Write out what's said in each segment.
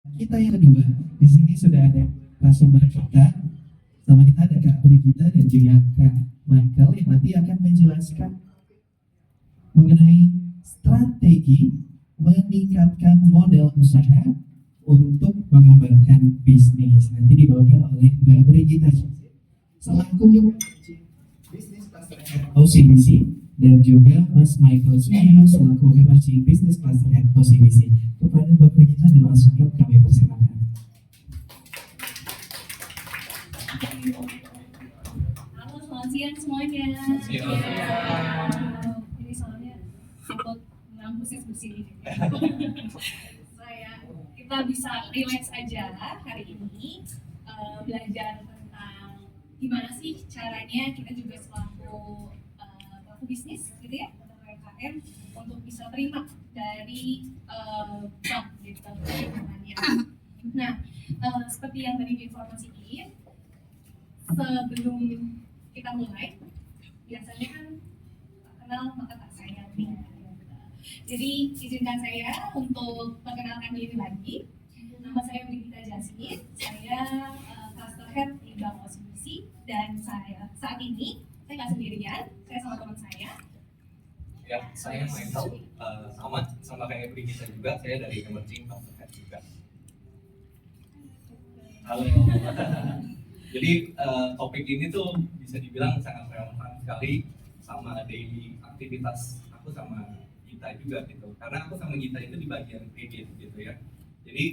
Kita yang kedua, di sini sudah ada narasumber kita. Sama kita ada Kak Brigita dan juga Kak Michael yang nanti akan menjelaskan mengenai strategi meningkatkan modal usaha untuk mengembangkan bisnis. Nanti dibawakan oleh Mbak Brigita selaku bisnis cluster head OCBC dan juga Mas Michael Suyono selaku emerging business cluster head OCBC. Kepada Mbak Brigita dan Mas Michael kami persilakan. Halo, selamat siang semuanya. Ini soalnya untuk ngampusnya bersini. Kita bisa relax aja hari ini belajar tentang gimana sih caranya kita juga selaku pelaku bisnis gitu ya atau UMKM untuk bisa terima dari bank gitu namanya. Nah, seperti yang tadi diinformasikan, sebelum kita mulai, biasanya kan tak kenal maka tak sayang nih. Jadi izinkan saya untuk perkenalkan diri lagi. Nama saya Brigita Jasmin, saya Cluster Head di Bank OCBC dan saya saat ini saya nggak sendirian, saya sama teman saya. Ya, saya Michael, sama kayak Brigita juga, saya dari Emerging Cluster Head juga. Halo. Jadi topik ini tuh bisa dibilang sangat relevan sekali sama daily aktivitas aku sama Gita juga gitu. Karena aku sama Gita itu di bagian kredit gitu ya. Jadi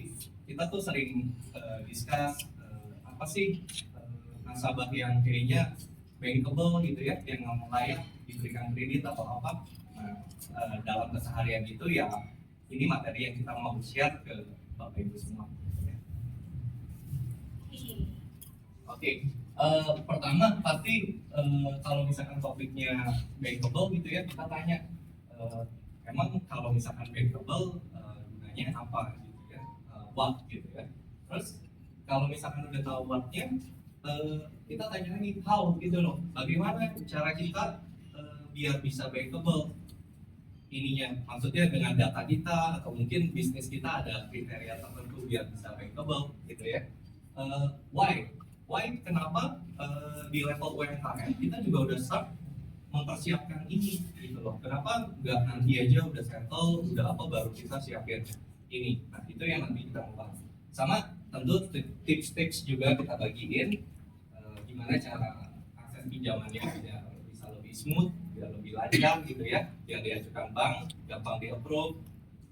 kita tuh sering discuss apa sih nasabah yang kayaknya bankable gitu ya, yang nggak layak diberikan kredit atau apa. Nah, dalam keseharian itu ya ini materi yang kita mau share ke Bapak Ibu semua. Oke, pertama pasti kalau misalkan topiknya bankable gitu ya, kita tanya emang kalau misalkan bankable gunanya apa gitu ya, what gitu ya. Terus kalau misalkan udah tahu what-nya, kita tanya lagi how gitu loh, bagaimana cara kita biar bisa bankable ininya, maksudnya dengan data kita atau mungkin bisnis kita ada kriteria tertentu biar bisa bankable gitu ya. Why kenapa di level UMKM kita juga udah start mempersiapkan ini gitu loh. Kenapa nggak nanti aja udah settle, udah apa baru kita siapin ini. Nah itu yang nanti kita mau bahas. Sama tentu tips-tips juga kita bagiin gimana cara akses pinjamannya biar bisa lebih smooth, biar lebih lancar gitu ya, biar diajukan bank, gampang di approve,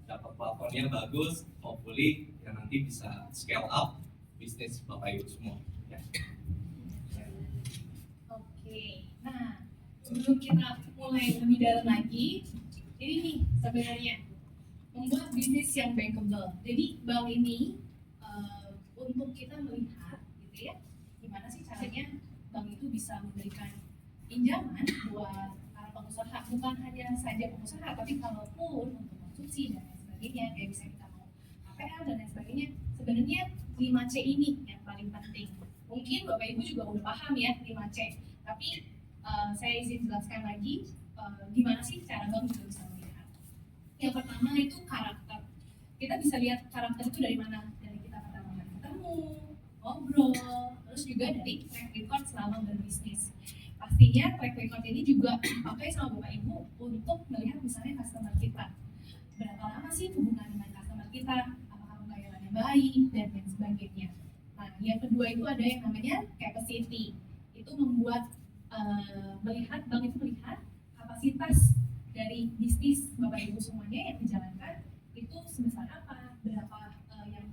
dapat plafonnya bagus, hopefully yang nanti bisa scale up bisnis Bapak Ibu semua. Ya. Oke, nah sebelum kita mulai lebih dalam lagi, ini nih sebenarnya membuat bisnis yang bankable. Jadi bank ini untuk kita melihat gitu ya, gimana sih caranya bank itu bisa memberikan pinjaman buat para pengusaha, bukan hanya saja pengusaha, tapi kalaupun untuk konsumsi dan lain sebagainya, kayak bisa kita mau KPR dan lain sebagainya. Sebenarnya 5C ini yang paling penting. Mungkin Bapak Ibu juga udah paham ya 5C, tapi saya izin jelaskan lagi gimana sih cara bank juga bisa melihat. Yang pertama itu karakter. Kita bisa lihat karakter itu dari mana? Dari kita pertama kali ketemu, ngobrol, terus juga dari track record selama berbisnis. Pastinya track record ini juga dipakai sama Bapak Ibu untuk melihat misalnya customer kita. Berapa lama sih hubungan dengan customer kita? Apakah pembayarannya baik dan lain sebagainya. Nah, yang kedua itu ada yang namanya capacity. Itu membuat melihat bank itu melihat kapasitas dari bisnis Bapak Ibu semuanya yang dijalankan itu sebesar apa, berapa yang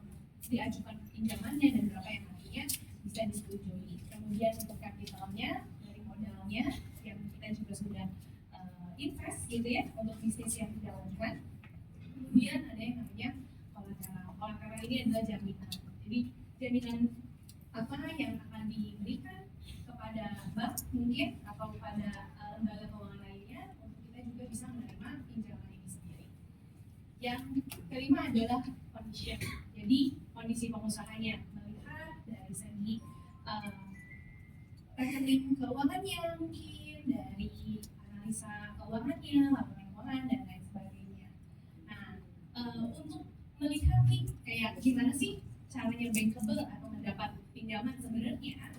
diajukan pinjamannya dan berapa yang nantinya bisa disetujui. Kemudian untuk kapitalnya dari modalnya yang kita juga sudah invest gitu ya untuk bisnis yang dijalankan. Kemudian ada yang namanya kolateral. Kolateral ini adalah jaminan. Jadi jaminan apa yang akan diberikan kepada bank mungkin atau kepada lembaga keuangan lainnya untuk kita juga bisa menerima pinjaman ini sendiri. Yang kelima adalah kondisi. Jadi kondisi pengusahanya melihat dari segi rekening keuangannya mungkin dari analisa keuangannya, laporan keuangan dan lain sebagainya. Nah, untuk melihat nih kayak gimana sih caranya bankable atau mendapat pinjaman sebenarnya.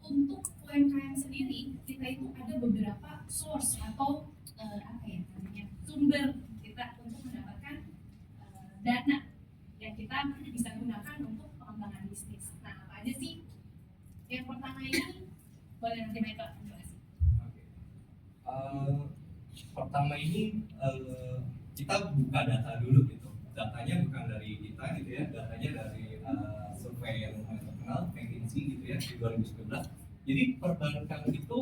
Untuk UMKM sendiri kita itu ada beberapa source atau apa ya namanya sumber kita untuk mendapatkan dana yang kita bisa gunakan untuk pengembangan bisnis. Nah, apa aja sih? Yang pertama ini boleh nanti Michael jelasin. Oke. Pertama ini kita buka data dulu gitu. Datanya bukan dari kita gitu ya, datanya dari survei yang terkenal McKinsey gitu ya di 2019. Jadi perbankan itu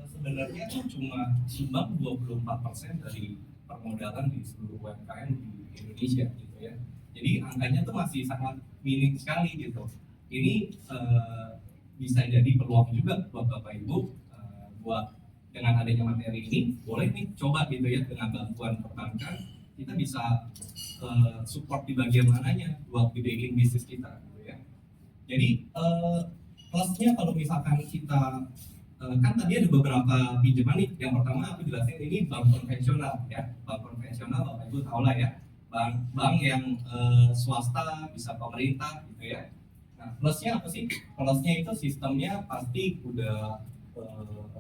sebenarnya tuh cuma sumbang 24% dari permodalan di seluruh UMKM di Indonesia gitu ya. Jadi angkanya tuh masih sangat minim sekali gitu. Ini bisa jadi peluang juga buat Bapak Ibu buat dengan adanya materi ini boleh nih coba gitu ya dengan bantuan perbankan kita bisa support di bagian mananya buat gedein bisnis kita gitu ya. Jadi plusnya kalau misalkan kita kan tadi ada beberapa pinjaman nih. Yang pertama aku jelasin ini bank konvensional ya. Bank konvensional Bapak Ibu tahu lah ya. Bank yang swasta bisa pemerintah gitu ya. Nah, plusnya apa sih? Plusnya itu sistemnya pasti udah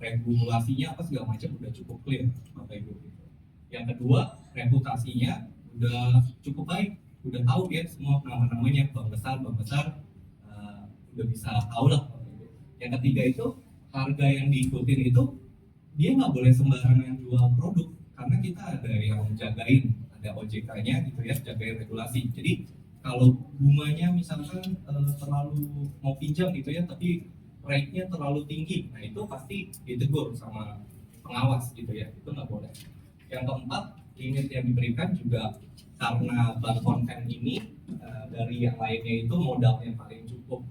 regulasinya apa segala macam udah cukup clear Bapak Ibu gitu. Yang kedua, reputasinya udah cukup baik, udah tahu ya semua nama-namanya bank besar udah bisa tahu lah Bapak Ibu. Yang ketiga itu harga yang diikutin itu dia nggak boleh sembarangan jual produk karena kita ada yang jagain, ada OJK-nya gitu ya, jagain regulasi. Jadi kalau bunganya misalkan terlalu mau pinjam gitu ya, tapi rate-nya terlalu tinggi, nah itu pasti ditegur sama pengawas gitu ya, itu nggak boleh. Yang keempat, limit yang diberikan juga karena bank konven ini dari yang lainnya itu modalnya paling cukup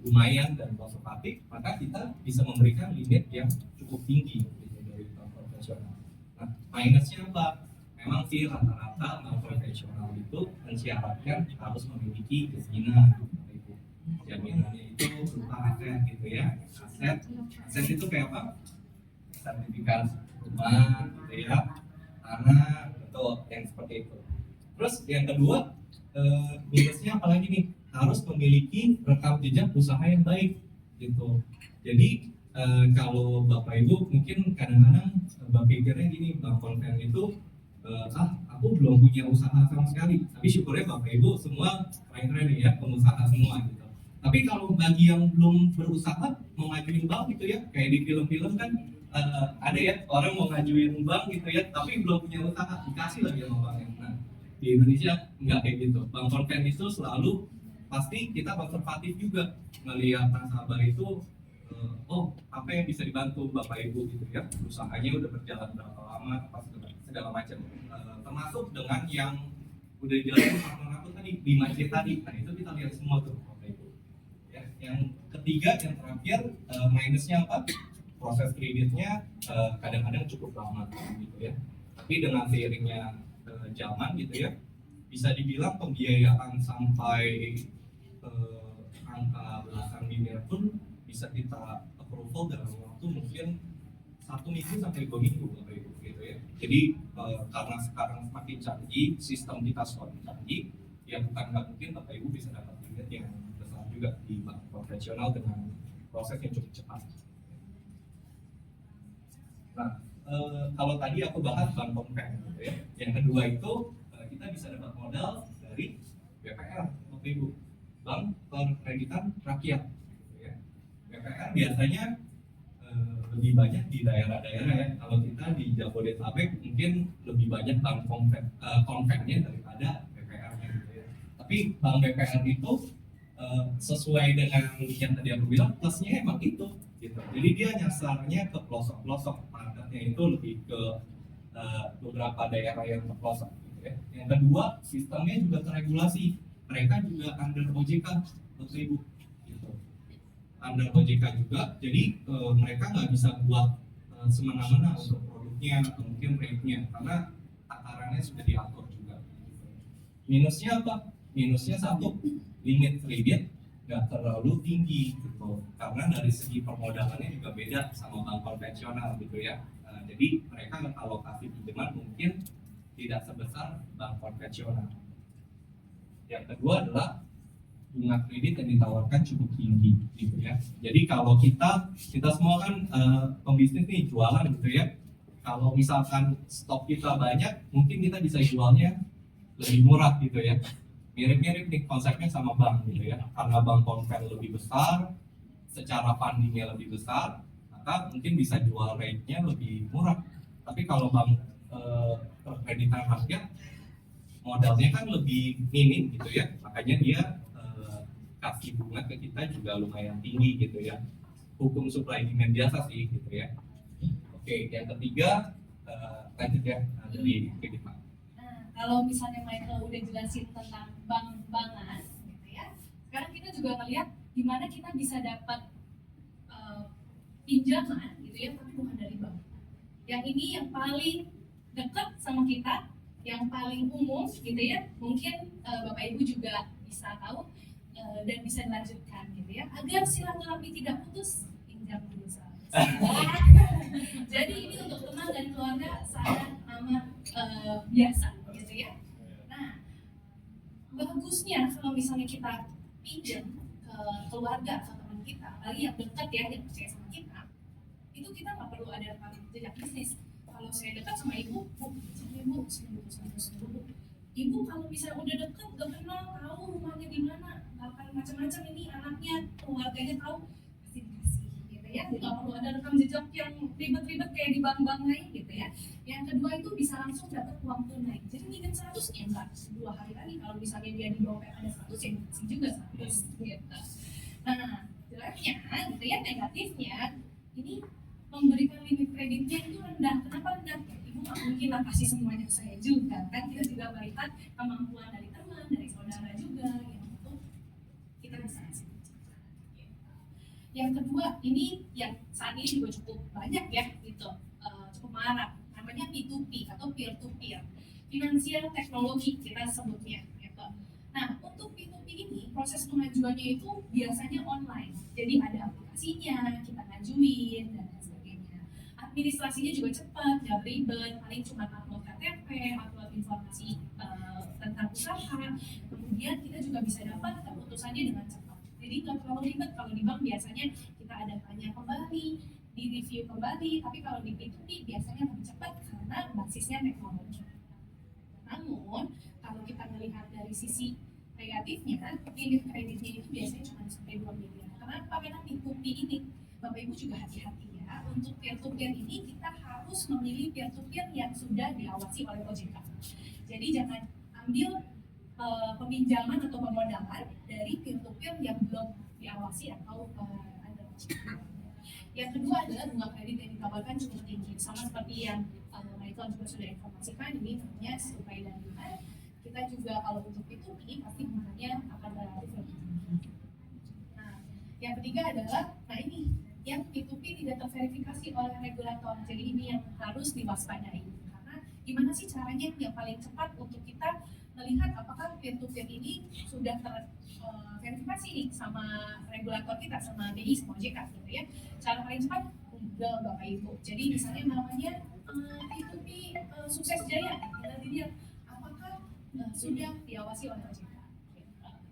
lumayan dan konservatif, maka kita bisa memberikan limit yang cukup tinggi gitu, dari bank konvensional. Nah, minusnya apa? Memang sih rata-rata bank konvensional itu mensyaratkan harus memiliki kezinan. Jaminannya itu berupa aset gitu ya. Aset itu kayak apa? Sertifikat rumah gitu ya, tanah, betul, yang seperti itu. Terus yang kedua, minusnya apalagi nih? Harus memiliki rekam jejak usaha yang baik gitu. Jadi kalau Bapak Ibu mungkin kadang-kadang berpikirnya gini, bank konven itu aku belum punya usaha sama sekali. Tapi syukurnya Bapak Ibu semua keren-keren ya, pengusaha semua gitu. Tapi kalau bagi yang belum berusaha mau ngajuin bank gitu ya, kayak di film-film kan ada ya orang mau ngajuin bank gitu ya, tapi belum punya usaha, dikasih lagi sama banknya. Nah, di Indonesia nggak kayak gitu. Bank konven itu selalu pasti kita konservatif juga melihat nasabah itu oh apa yang bisa dibantu Bapak Ibu gitu ya, usahanya udah berjalan berapa lama, apa segala macam, termasuk dengan yang udah dijelasin partner aku tadi 5C tadi. Nah itu kita lihat semua tuh Bapak Ibu ya. Yang ketiga, yang terakhir, minusnya apa? Proses kreditnya kadang-kadang cukup lama gitu ya. Tapi dengan seiringnya zaman gitu ya, bisa dibilang pembiayaan sampai angka belasan miliar pun bisa kita approval dalam waktu mungkin 1 minggu sampai 2 minggu Bapak Ibu gitu ya. Jadi karena sekarang semakin canggih, sistem kita semakin canggih, ya bukan nggak mungkin Bapak Ibu bisa dapat limit yang besar juga di bank konvensional dengan proses yang cukup cepat. Nah, kalau tadi aku bahas bank konven gitu ya. Yang kedua itu kita bisa dapat modal dari BPR Bapak Ibu, Bank Perkreditan Rakyat gitu ya. BPR biasanya lebih banyak di daerah-daerah ya. Kalau kita di Jabodetabek mungkin lebih banyak bank konvennya daripada BPR-nya gitu ya. Tapi bank BPR itu sesuai dengan yang tadi aku bilang, plusnya emang itu gitu. Jadi dia nyasarnya ke pelosok-pelosok, marketnya itu lebih ke beberapa daerah yang terpelosok gitu ya. Yang kedua, sistemnya juga terregulasi, mereka juga under OJK Bapak Ibu gitu. Under OJK juga, jadi mereka nggak bisa buat semena-mena untuk produknya atau mungkin rate-nya karena takarannya sudah diatur juga gitu. Minusnya apa? Minusnya satu, limit kredit nggak terlalu tinggi gitu, karena dari segi permodalannya juga beda sama bank konvensional gitu ya. Jadi mereka alokasi pinjaman mungkin tidak sebesar bank konvensional. Yang kedua adalah bunga kredit yang ditawarkan cukup tinggi gitu ya. Jadi kalau kita semua kan pembisnis nih, jualan gitu ya. Kalau misalkan stok kita banyak, mungkin kita bisa jualnya lebih murah gitu ya. Mirip-mirip nih konsepnya sama bank gitu ya. Karena bank konven lebih besar, secara fundingnya lebih besar, maka mungkin bisa jual rate-nya lebih murah. Tapi kalau bank kreditan rakyat, modalnya kan lebih minim gitu ya, makanya dia kasih bunga ke kita juga lumayan tinggi gitu ya. Hukum supply demand biasa sih gitu ya. Oke, yang ketiga lanjut ya dari kredit. Nah, kalau misalnya Michael udah jelasin tentang bank-bankan gitu ya, sekarang kita juga ngeliat gimana kita bisa dapat pinjaman gitu ya, tapi bukan dari bank. Yang ini yang paling dekat sama kita, yang paling umum gitu ya, mungkin Bapak Ibu juga bisa tahu dan bisa dilanjutkan gitu ya, agar silaturahmi tidak putus, pinjam dulu saja. Jadi ini untuk teman dan keluarga sangat amat biasa gitu ya. Nah, bagusnya kalau misalnya kita pinjam ke keluarga atau teman kita, apalagi yang dekat ya, yang percaya sama kita, itu kita nggak perlu ada rekam jejak bisnis. Kalau saya dekat sama ibu, ibu kalau misalnya udah dekat, udah kenal, tahu rumahnya di mana, akan macam-macam ini anaknya, keluarganya tahu, pasti dikasih gitu ya. Nggak perlu ada rekam jejak yang ribet-ribet kayak di bank-bank lain gitu ya. Yang kedua itu bisa langsung dapat uang tunai. Jadi minjem 100 ya enggak 2 hari lagi, kalau misalnya dia di dompet ada 100 ya dikasih juga 100 gitu. Nah, jeleknya gitu ya, negatifnya ini memberikan limit kreditnya itu rendah. Kenapa rendah? Ibu nggak mungkin lah kasih semuanya ke saya juga kan. Kita juga melihat kemampuan dari teman, dari saudara juga yang untuk kita bisa kasih. Yang kedua ini yang saat ini juga cukup banyak ya gitu, cukup marak, namanya P2P atau peer to peer, finansial teknologi kita sebutnya gitu. Nah, untuk P2P ini proses pengajuannya itu biasanya online, jadi ada aplikasinya, kita ngajuin dan sebagainya. Administrasinya juga cepat, nggak ribet, paling cuma upload KTP, upload informasi tentang usaha, kemudian kita juga bisa dapat keputusannya dengan cepat. Jadi nggak terlalu ribet. Kalau di bank biasanya kita ada tanya kembali, di review kembali, tapi kalau di P2P biasanya lebih cepat karena basisnya teknologi. Namun kalau kita melihat dari sisi negatifnya, limit kreditnya itu biasanya cuma sampai 2 miliar. Kenapa? Karena P2P ini, Bapak Ibu juga hati-hati ya. Untuk peer-to-peer ini kita harus memilih peer-to-peer yang sudah diawasi oleh OJK. Jadi jangan ambil peminjaman atau pemodalan dari peer-to-peer yang belum diawasi atau ada. Yang kedua adalah bunga kredit yang ditawarkan cukup tinggi, sama seperti yang Michael juga sudah informasikan, ini namanya supply dan demand. Kita juga kalau untuk P2P pasti bunganya akan relatif lebih tinggi. Nah, yang ketiga adalah, nah ini yang P2P tidak terverifikasi oleh regulator, jadi ini yang harus diwaspadai. Karena gimana sih caranya yang paling cepat untuk kita melihat apakah peer-to-peer ini sudah terverifikasi nih sama regulator kita, sama BI, sama OJK gitu ya. Cara paling cepat Google Bapak Ibu. Jadi misalnya namanya P2P Sukses Jaya, kita dilihat apakah sudah diawasi oleh OJK.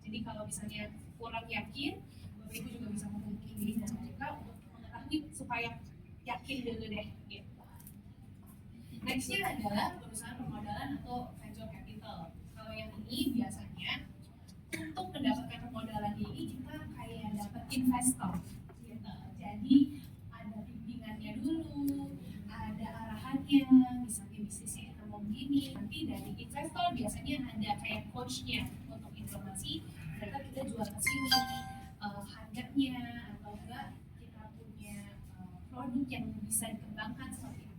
Jadi kalau misalnya kurang yakin, Bapak Ibu juga bisa menghubungi BI dan OJK untuk mengetahui supaya yakin dulu deh. Gitu. Nextnya adalah perusahaan permodalan atau venture capital. Kalau yang ini biasanya untuk mendapatkan permodalan ini kita kayak dapat investor gitu. Jadi ada bimbingannya dulu, ada arahannya, misalnya bisnisnya kita mau begini, nanti dari investor biasanya ada kayak coachnya untuk informasi, ternyata kita jual ke sini, harganya atau enggak kita punya produk yang bisa dikembangkan seperti apa.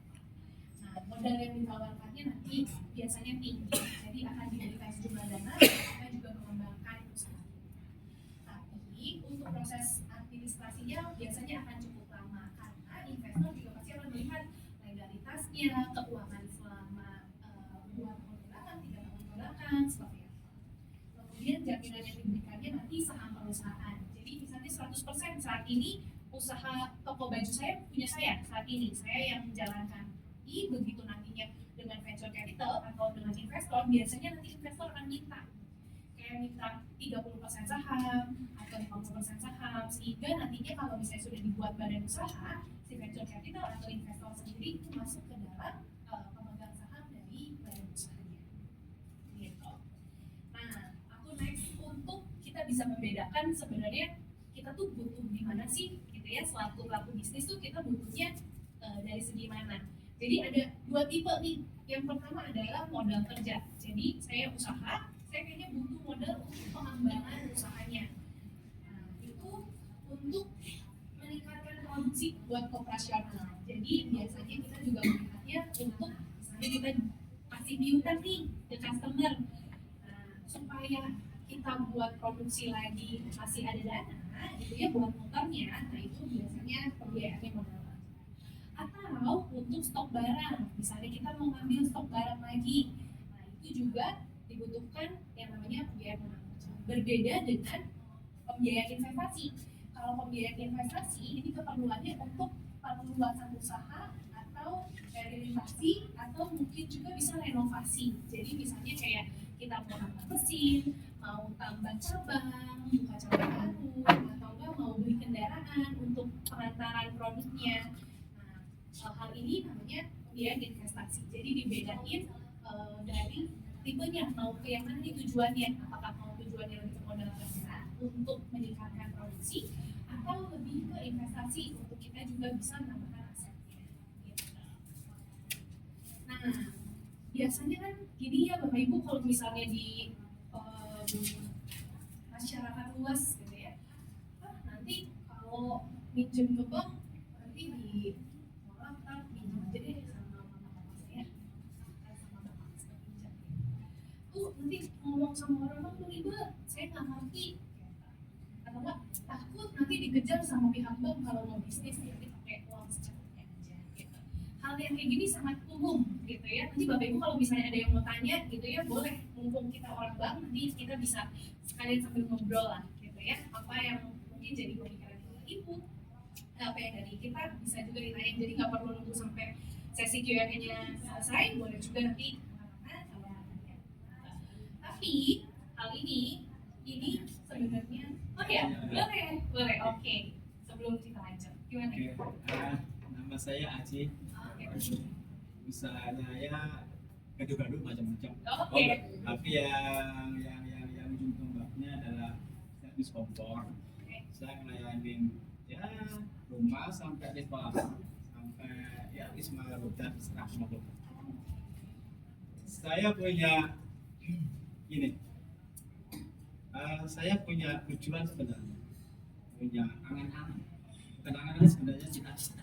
Nah, modal yang ditawarkannya nanti biasanya tinggi, jadi akan diberikan sejumlah dana, kita juga mengembangkan usaha. Tapi untuk proses administrasinya biasanya akan cukup lama karena investor juga pasti akan melihat legalitasnya, keuangan selama 2 tahun belakang, 3 tahun belakang, seperti apa. Kemudian jaminan yang diberikannya nanti saham perusahaan. Jadi misalnya 100% saat ini usaha toko baju saya punya saya saat ini, saya yang menjalankan. Begitu nantinya dengan venture capital atau dengan investor, biasanya nanti investor akan minta kayak saya minta 30% saham atau 50% saham, sehingga nantinya kalau misalnya sudah dibuat badan usaha, si venture capital atau investor sendiri itu masuk ke dalam pemegang saham dari badan usahanya. Gitu. Nah, aku next untuk kita bisa membedakan sebenarnya kita tuh butuh di mana sih, gitu ya, selaku pelaku bisnis tuh kita butuhnya dari segi mana. Jadi ada dua tipe nih. Yang pertama adalah modal kerja. Jadi saya usaha, saya kayaknya butuh modal untuk pengembangan usahanya. Nah, itu untuk meningkatkan produksi buat operasional. Jadi biasanya kita juga melihatnya untuk misalnya kita kasih piutang nih ke customer. Nah, supaya kita buat produksi lagi masih ada dana, itu ya buat motornya. Nah, itu biasanya pembiayaannya modal. Atau untuk stok barang, misalnya kita mau ngambil stok barang lagi, nah itu juga dibutuhkan yang namanya pembiayaan modal kerja. Berbeda dengan pembiayaan investasi. Kalau pembiayaan investasi ini keperluannya untuk perluasan usaha atau rehabilitasi atau mungkin juga bisa renovasi. Jadi misalnya kayak kita mau tambah mesin, mau tambah cabang, buka cabang baru, atau enggak mau beli kendaraan untuk pengantaran produknya. Hal ini namanya pembiayaan investasi. Jadi dibedain dari tipenya, mau ke yang mana nih tujuannya. Apakah mau tujuannya lebih ke modal kerja untuk meningkatkan produksi, atau lebih ke investasi untuk kita juga bisa menambahkan asetnya. Gitu. Nah, biasanya kan gini ya Bapak Ibu, kalau misalnya di masyarakat luas gitu ya, nanti kalau minjem ke bank nanti di jadi sama mama saya sama bapak saya pinjam tuh nanti ngomong sama orang tuh ribet, saya nggak ngerti atau enggak takut nanti dikejar sama pihak bank kalau mau bisnis jadi pakai uang secukupnya aja gitu. Hal yang kayak gini sangat umum gitu ya. Nanti Bapak Ibu kalau misalnya ada yang mau tanya gitu ya, boleh, mumpung kita orang bank nanti kita bisa sekalian sambil ngobrol lah gitu ya, apa yang mungkin jadi pemikiran Ibu, apa yang dari kita bisa juga ditanya, jadi nggak perlu nunggu sampai sesi Q&A-nya selesai, boleh juga nanti tapi hal ini sebenarnya oh ya boleh oke. Sebelum kita lanjut gimana? Nama saya Aji. Usahanya ya gaduh-gaduh macam-macam. Oke. Tapi yang ujung tombaknya adalah servis kompor. Saya ngelayanin ya rumah sampai wisma roda serah motor. Saya punya ini, saya punya tujuan sebenarnya, punya angan-angan, bukan angan-angan sebenarnya cita-cita.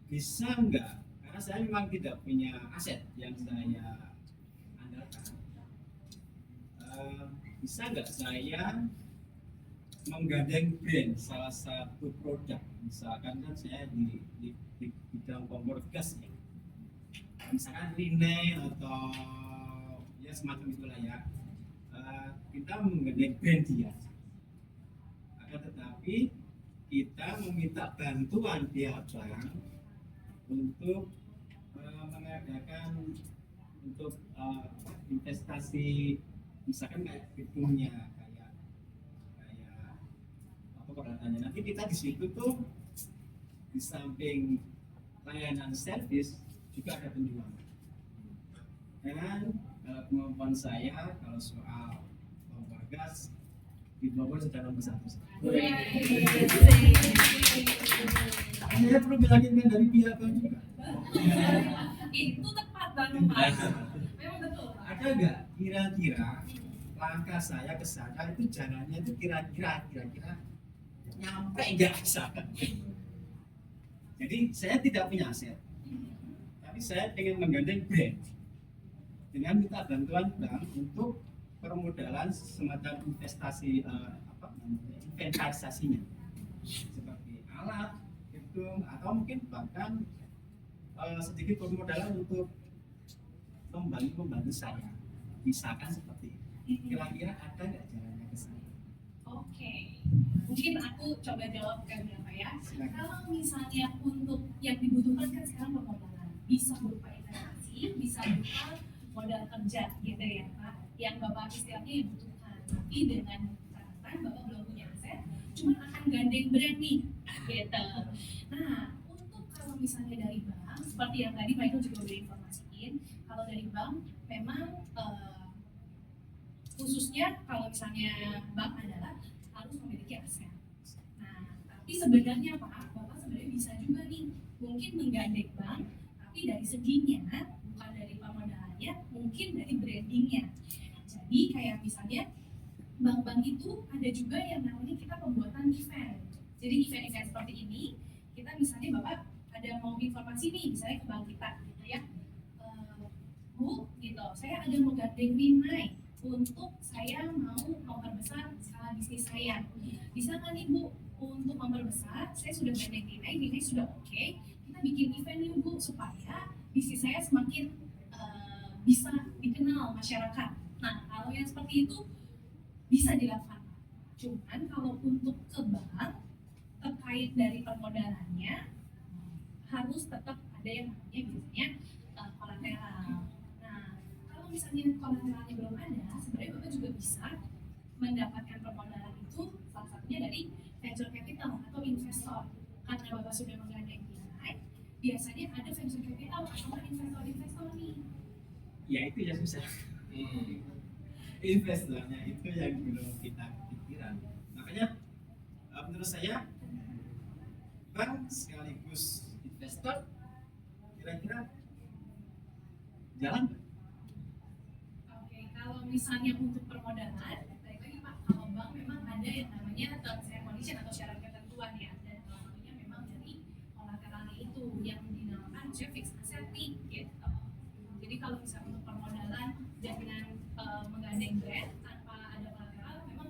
Bisa enggak? Karena saya memang tidak punya aset yang saya andalkan. Bisa enggak saya menggandeng brand salah satu produk, misalkan kan saya di bidang kompor gas ya, misalkan Rine atau ya semacam itulah ya, kita menggandeng brand dia, akan tetapi kita meminta bantuan pihak bank untuk mengadakan untuk investasi, misalkan kayak gedungnya, peralatannya. Nanti kita di situ tuh di samping layanan servis juga ada penjualan. Dan kemampuan saya kalau soal kompor gas di Bogor sudah nomor 1. Saya perlu meyakinkan dari pihak bank juga. Itu tepat banget Pak. Memang betul. Ada nggak kira-kira langkah saya ke sana itu jalannya itu kira-kira nyampe nggak bisa. Jadi saya tidak punya aset, tapi saya ingin menggandeng brand dengan minta bantuan bank untuk permodalan semacam inventarisasinya, seperti alat, gedung, atau mungkin bahkan sedikit permodalan untuk membantu saya, misalkan seperti itu. Kira-kira ada nggak jalannya ke sana? Oke, mungkin aku coba jawab kan Bapak ya. Silakan. Kalau misalnya untuk yang dibutuhkan kan sekarang permodalan, bisa berupa investasi, bisa berupa modal kerja gitu ya Pak, yang Bapak istilahnya yang butuhkan, tapi dengan catatan Bapak belum punya aset, cuma akan gandeng brand nih gitu. Nah, untuk kalau misalnya dari bank, seperti yang tadi Michael juga udah informasiin, kalau dari bank memang khususnya kalau misalnya bank adalah harus memiliki aset. Nah, tapi sebenarnya Pak, Bapak sebenarnya bisa juga nih mungkin menggandeng bank, tapi dari seginya bukan dari pemodalannya, mungkin dari brandingnya. Jadi kayak misalnya bank-bank itu ada juga yang namanya kita pembuatan event. Jadi event-event seperti ini, kita misalnya Bapak ada mau informasi nih, misalnya ke bank kita gitu ya, Bu, gitu, saya ada mau gandeng Winai untuk saya mau memperbesar skala bisnis saya. Bisa nggak nih Bu, untuk memperbesar, saya sudah gandeng Winai sudah oke, kita bikin event nih Bu, supaya bisnis saya semakin bisa dikenal masyarakat. Nah, kalau yang seperti itu bisa dilakukan. Cuman kalau untuk ke bank, terkait dari permodalannya, harus tetap ada yang namanya biasanya kolateral. Nah, kalau misalnya kolateralnya belum ada, sebenarnya Bapak juga bisa mendapatkan permodalan itu salah satunya dari venture capital atau investor. Karena Bapak sudah menggandeng nilai, biasanya ada venture capital atau investor-investor nih. Ya itu ya susah. Investornya itu yang belum kita pikiran. Makanya menurut saya bank sekaligus investor kira-kira jalan nggak? Oke, kalau misalnya untuk permodalan, balik lagi Pak, kalau bank memang ada yang namanya terms and condition atau syarat ketentuan ya, dan salah satunya memang dari kolateralnya itu yang dinamakan fixed asset nih, gitu. Jadi kalau misalnya untuk permodalan dengan menggandeng brand tanpa ada kolateral, memang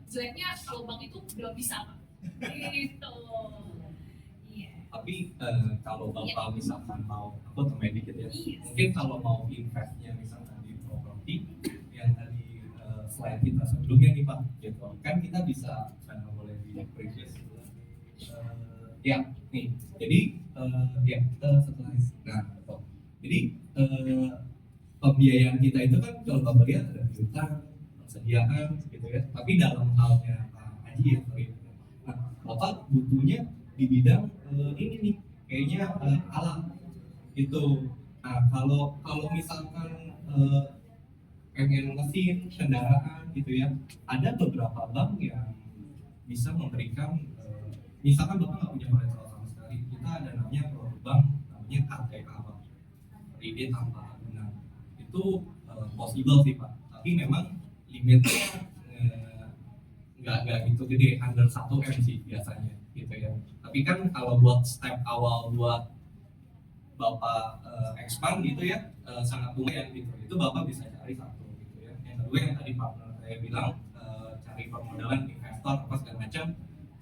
jeleknya kalau bank itu belum bisa Pak. Gitu. Iya. Tapi kalau Bapak misalkan mau, aku tambahin dikit ya, Iya. mungkin kalau mau investnya misalkan di properti yang tadi slide kita sebelumnya nih Pak, gitu kan kita bisa boleh di previous ya nih, jadi ya kita setelah nah betul. Jadi pembiayaan kita itu kan kalau Bapak lihat ada piutang, persediaan gitu ya, tapi dalam halnya Pak Haji ya, sorry. Nah, Bapak butuhnya di bidang ini nih, kayaknya alam gitu. Nah, kalau misalkan pengen mesin kendaraan gitu ya, ada beberapa bank yang bisa memberikan misalkan Bapak nggak punya kolateral sama sekali, kita ada namanya produk bank namanya KTA Bank, kredit tanpa agunan. Itu possible sih Pak, tapi memang limitnya nggak gitu gede, under 1 M sih biasanya gitu ya. Tapi kan kalau buat step awal buat Bapak expand gitu ya, sangat lumayan gitu. Itu Bapak bisa cari satu gitu ya. Yang kedua yang tadi partner saya bilang, cari permodalan investor apa segala macam.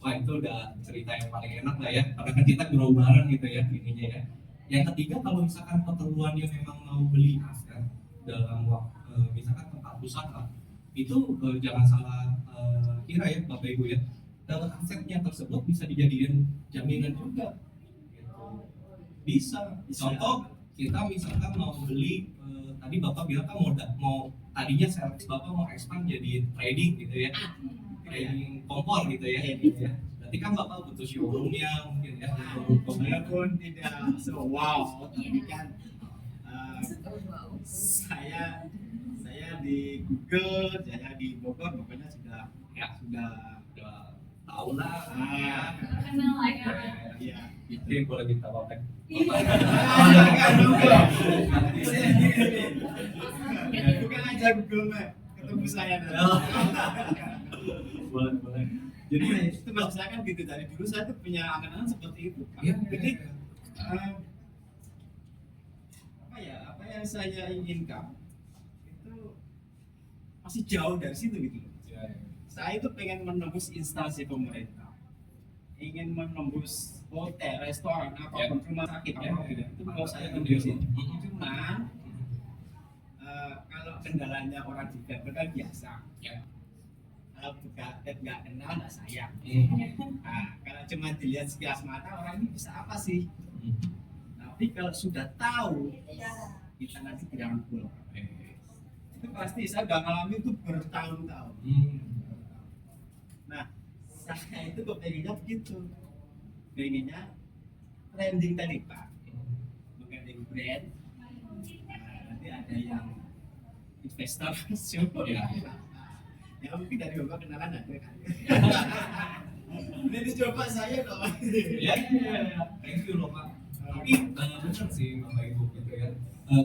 Wah itu udah cerita yang paling enak lah ya, karena kan kita grow bareng gitu ya ininya ya. Yang ketiga kalau misalkan keperluannya memang mau beli aset dalam waktu misalkan tempat usaha, itu jangan salah kira ya Bapak Ibu ya, asetnya tersebut bisa dijadikan jaminan juga gitu. Bisa contoh kita misalkan mau beli tadi Bapak bilang kan mau tadinya service Bapak mau expand jadi trading gitu ya, trading kompor gitu ya, berarti kan Bapak butuh showroomnya mungkin ya, Walaupun tidak wow, tapi kan saya di Google, saya di Bogor, pokoknya sudah tahu lah ya. Terkenal lah ya. Iya. itu boleh minta Bapak. Bukan aja Google Map, ketemu saya nanti. boleh. Jadi itu maksud saya kan gitu, dari dulu saya tuh punya angan-angan seperti itu. Iya. Jadi apa yang saya inginkan itu masih jauh dari situ gitu. Saya itu pengen menembus instansi pemerintah, ingin menembus hotel, restoran, apapun, rumah sakit, apapun itu mau saya tembusin. Cuman kalau kendalanya orang developer kan biasa. Kalau nggak kenal nggak sayang. Nah, kalau cuma dilihat sekilas mata orang ini bisa apa sih? Tapi kalau sudah tahu, kita nanti dirangkul. Itu pasti saya udah ngalamin itu bertahun-tahun. Nah, saya itu kepengennya begitu, pengennya trending tadi Pak, mengenai brand. Nanti ada yang investor masuk, ya mungkin dari Bapak kenalan ada kan? Ini dicoba saya dong. Ya, thank you loh Pak. Tapi benar sih Bapak Ibu gitu ya.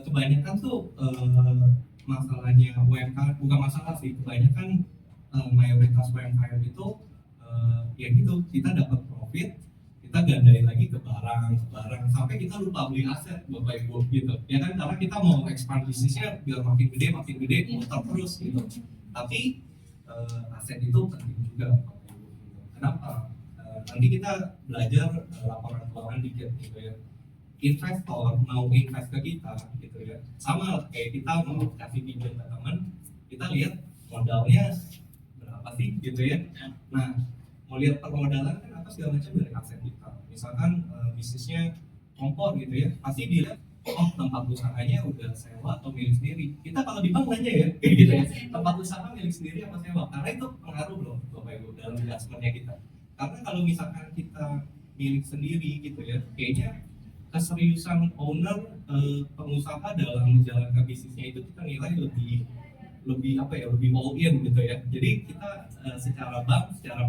Kebanyakan tuh masalahnya UMKM, bukan masalah sih, kebanyakan mayoritas UMKM itu ya gitu, kita dapat profit, kita gandain lagi ke barang sampai kita lupa beli aset Bapak Ibu gitu. Ya kan, karena kita mau expand bisnisnya biar makin gede, muter terus gitu. Tapi aset itu penting juga Bapak Ibu. Kenapa? Nanti kita belajar laporan keuangan dikit gitu ya. Investor mau invest ke kita gitu ya, sama kayak kita mau kasih pinjam ke teman, kita lihat modalnya berapa sih gitu ya. Nah, mau lihat permodalan kan apa segala macam dari aset kita. Misalkan bisnisnya kompor gitu ya, pasti dilihat oh tempat usahanya udah sewa atau milik sendiri. Kita kalau di bank nanya ya kayak gitu ya, tempat usaha milik sendiri apa sewa, karena itu pengaruh loh Bapak Ibu dalam adjustmentnya kita. Karena kalau misalkan kita milik sendiri gitu ya, kayaknya keseriusan owner pengusaha dalam menjalankan bisnisnya itu kita nilai lebih apa ya, lebih all in gitu ya. Jadi kita secara bank, secara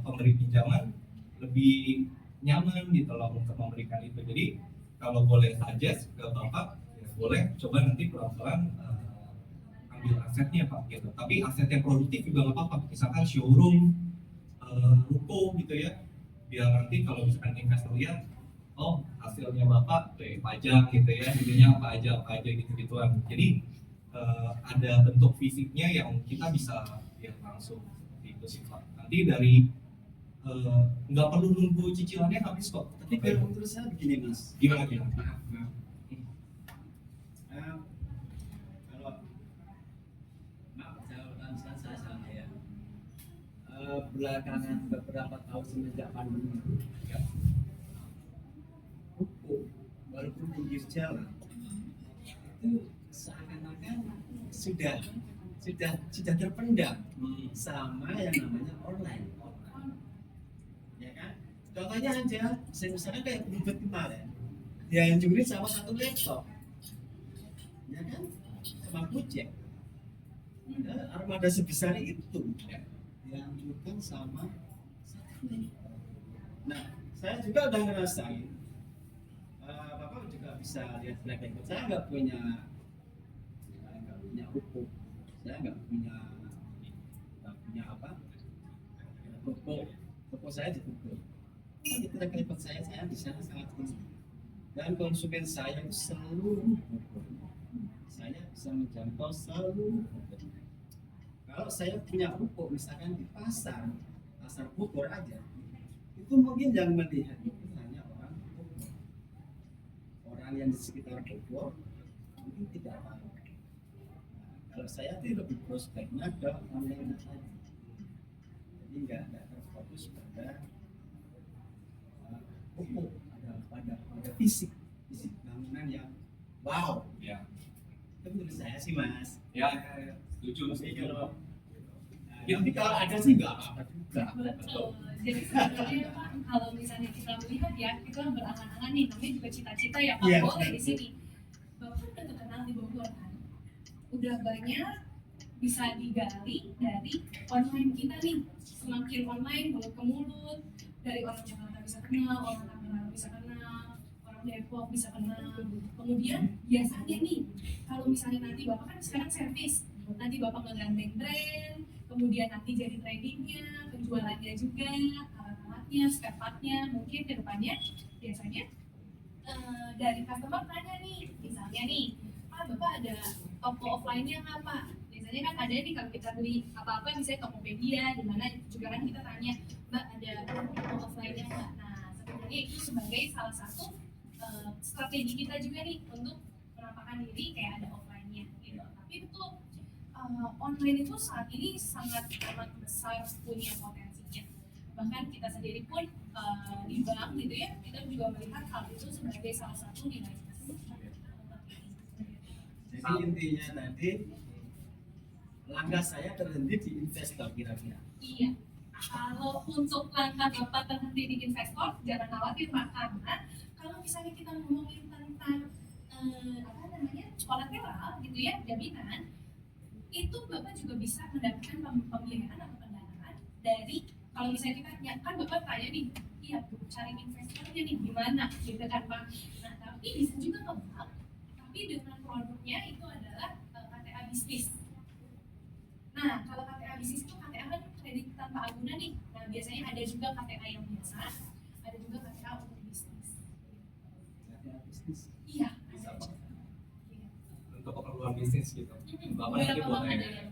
pemberi pinjaman lebih nyaman gitu loh untuk memberikan itu. Jadi kalau boleh suggest ke Bapak, ya boleh coba nanti pelan-pelan ambil asetnya Pak gitu. Tapi aset yang produktif juga nggak apa-apa. Misalkan showroom, ruko gitu ya. Biar nanti kalau misalkan investor lihat, oh hasilnya Bapak pajak gitu ya, ininya apa aja gitu-gituan. Jadi ada bentuk fisiknya yang kita bisa lihat langsung seperti itu sih Pak. Nanti dari nggak perlu nunggu cicilannya habis kok. Tapi kalau menurut saya begini Mas. Gimana? Maaf. Kalau jawaban saya sama ya. Belakangan beberapa tahun semenjak pandemi ya, hukum walaupun pinggir jalan itu seakan-akan sudah terpendam sama yang namanya online. Ya kan? Contohnya aja, saya misalnya kayak Bluebird kemarin, dihancurin sama satu laptop, ya kan? Sama Gojek. Armada sebesar itu dihancurkan sama satu laptop. Nah, saya juga udah ngerasain. Bapak juga bisa lihat track record. Saya nggak punya hukum, saya nggak punya apa, toko saya ditutup. Tapi track record saya di sana sangat tinggi. Dan konsumen saya itu seluruh Bogor. Saya bisa menjangkau seluruh Bogor. Kalau saya punya ruko misalkan di pasar Bogor aja, itu mungkin yang melihat itu hanya orang Bogor. Orang yang di sekitar Bogor mungkin tidak tahu. Kalau saya itu lebih prospeknya ke online saja. Jadi nggak terfokus pada ruko, pada fisik bangunan yang wow. Ya. Itu menurut saya sih Mas. Ya, setuju. Tapi kalau ada sih nggak apa-apa juga. Betul. Jadi sebenarnya Pak, kalau misalnya kita melihat ya, kita berangan-angan nih, namanya juga cita-cita ya Pak, boleh di sini. Bapak udah terkenal di Bogor kan, udah banyak bisa digali dari online kita nih. Semakin online, mulut ke mulut, dari orang Jakarta bisa kenal, orang Tangerang bisa kenal, orang Depok bisa kenal. Kemudian biasanya nih, kalau misalnya nanti Bapak kan sekarang servis, nanti Bapak ngegandeng brand, kemudian nanti jadi tradingnya, penjualannya juga, alat-alatnya, spare partnya, mungkin ke depannya biasanya dari customer tanya nih, misalnya nih, Pak Bapak ada toko offline-nya nggak Pak? Biasanya kan ada nih kalau kita beli apa-apa misalnya Tokopedia, di mana juga kan kita tanya, Mbak ada toko offline-nya nggak? Nah sebenarnya itu sebagai salah satu strategi kita juga nih untuk menampakkan diri kayak ada offline-nya gitu. Tapi betul online itu saat ini sangat amat besar punya potensinya. Bahkan kita sendiri pun di bank gitu ya, kita juga melihat hal itu sebagai salah satu nilai plus. Jadi intinya tadi langkah saya terhenti di investor kira-kira. Iya. Kalau untuk langkah Bapak terhenti di investor, jangan khawatir Pak, karena kalau misalnya kita ngomongin tentang apa namanya kolateral gitu ya, jaminan, itu Bapak juga bisa mendapatkan pembiayaan atau pendanaan dari kalau misalnya kita ya, kan Bapak tanya nih, iya Bu, cari investornya nih gimana gitu kan Pak. Nah tapi bisa juga ke bank, tapi dengan produknya itu adalah KTA bisnis. Nah, kalau KTA bisnis itu KTA kan kredit tanpa agunan nih. Nah, biasanya ada juga KTA yang biasa, ada juga KTA untuk bisnis. KTA bisnis. Iya, Bisa, ada Pak. juga. Iya. Untuk keperluan bisnis gitu. Bapak nanti Beberapa bank boleh ada yang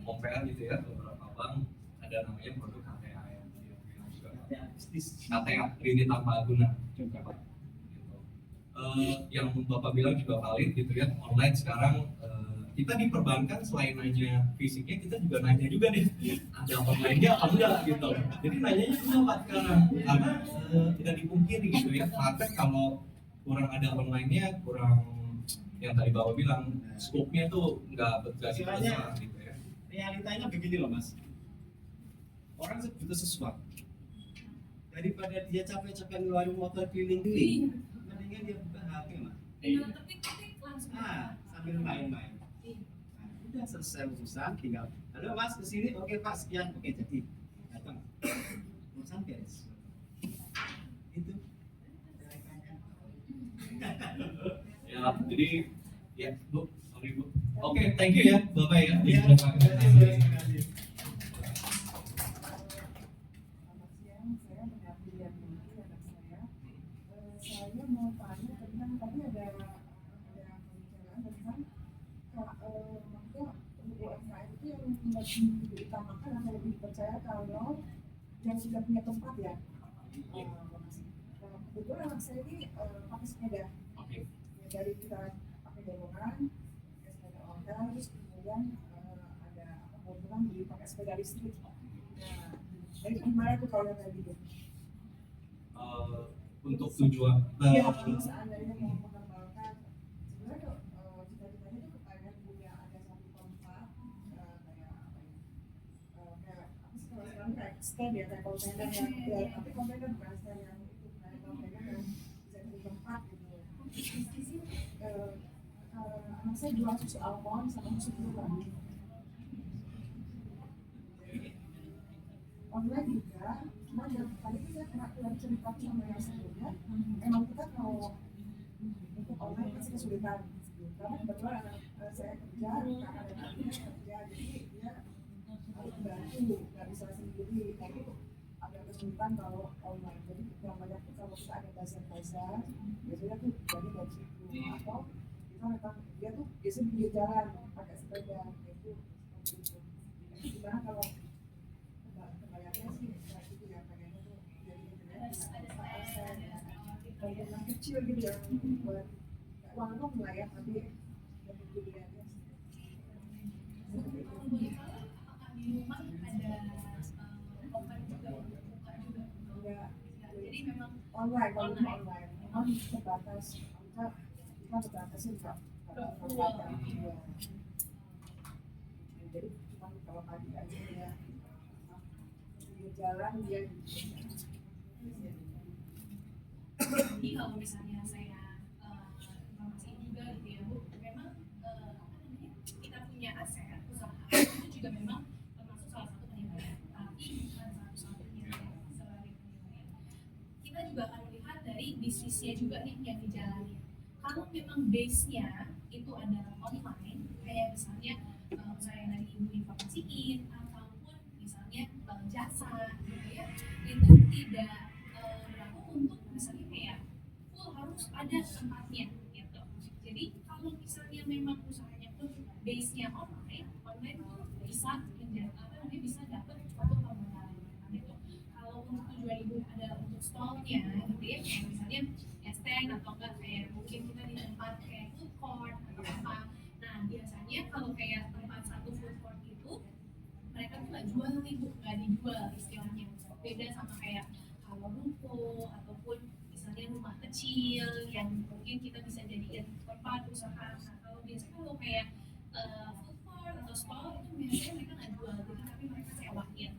compare gitu ya, beberapa bank ada namanya produk KTA yang dia bilang juga. KTA bisnis. KTA kredit tanpa agunan Juga. Pak. Gitu. Yang Bapak bilang juga valid gitu ya, online sekarang kita di perbankan selain nanya fisiknya, kita juga nanya juga nih ada online-nya apa enggak gitu. Jadi nanyanya juga Pak sekarang, karena tidak dipungkiri gitu ya, market kalau kurang ada online-nya, kurang yang tadi Bapak bilang, scope-nya tuh nggak begitu besar gitu ya. Realitanya begini loh Mas. Orang butuh sesuatu. Daripada dia capek-capek ngeluarin motor keliling-keliling, mendingan dia buka HP Mas. tinggal ketik-ketik langsung. Sambil main-main. Nah, udah selesai urusan, tinggal halo Mas kesini, oke Pak sekian, oke jadi datang urusan beres. Itu Ya, jadi ya Bu, sorry Bu. Oke, thank you ya Bapak ya. ya, Terima kasih. Selamat siang, saya mengabdi yang ini anak saya. Saya mau tanya tentang tadi ada pembicaraan tentang maksudnya untuk UMKM itu yang lebih diutamakan atau lebih dipercaya kalau yang sudah punya tempat ya. Kebetulan anak saya ini pakai sepeda. Oke. Ya, dari kita pakai dorongan, pakai sepeda order, terus kemudian ada kebetulan pakai sepeda listrik. Nah, jadi gimana tuh kalau yang kayak gitu? Untuk tujuan Iya, kalau seandainya mau mengembangkan, sebenarnya cita-citanya tuh kepengen punya ada satu tempat kayak apa ya? Kayak apa sih kalau sekarang kayak stand ya, kayak kontainer yang ya, tapi kontainer bukan stand yang itu, kayak kontainer yang bisa di tempat gitu. Anak saya jual susu almond sama susu beruang. Online juga, cuma tadi saya pernah cerita sama yang sebelumnya, emang kita kalau untuk online pasti kesulitan, karena kebetulan anak saya kerja, kakak dan adiknya kerja, jadi dia harus bantu, nggak bisa sendiri, tapi agak kesulitan kalau online. Jadi yang banyak tuh kalau kita ada bazar-bazar, biasanya tuh jadi dari situ, atau kita memang dia tuh biasanya pinggir jalan pakai sepeda, itu seperti itu. Jadi gimana kalau kebayangnya sih kayak gitu ya, pengennya tuh jadi internet kayak yang kecil gitu ya, buat uang dong lah ya, tapi lebih dilihatnya Kalau boleh tahu, apakah di rumah ada open juga untuk buka juga? enggak Jadi memang online, kalau itu online memang terbatas, kita terbatasnya enggak ada ya. Jadi cuma kalau pagi aja ya di jalan dia jadi kalau misalnya saya informasiin juga gitu ya Bu, memang apa namanya kita punya aset usaha itu juga memang termasuk salah satu penilaian, tapi bukan satu-satunya sebagai penilaian. Kita juga akan melihat dari bisnisnya juga nih yang dijalani. Kalau memang base-nya itu adalah online, kayak misalnya usaha yang tadi Ibu informasiin, ataupun misalnya jasa gitu ya, itu tidak berlaku untuk misalnya kayak full harus ada tempatnya gitu. Jadi kalau misalnya memang usahanya tuh base-nya online, online tuh bisa bisa dapat untuk pemodal gitu. Kalau untuk tujuan Ibu ada untuk stall-nya gitu ya, kayak misalnya stand atau enggak kayak mungkin kita di tempat kayak food court atau apa. Nah biasanya kalau kayak tempat satu food court itu mereka tuh nggak jual nih Bu, nggak dijual istilahnya. Beda sama kayak kalau ruko ataupun misalnya rumah kecil yang mungkin kita bisa jadikan tempat usaha. Nah kalau di biasanya kalau kayak food court atau stall itu biasanya mereka nggak jual, jadi tapi mereka sewain.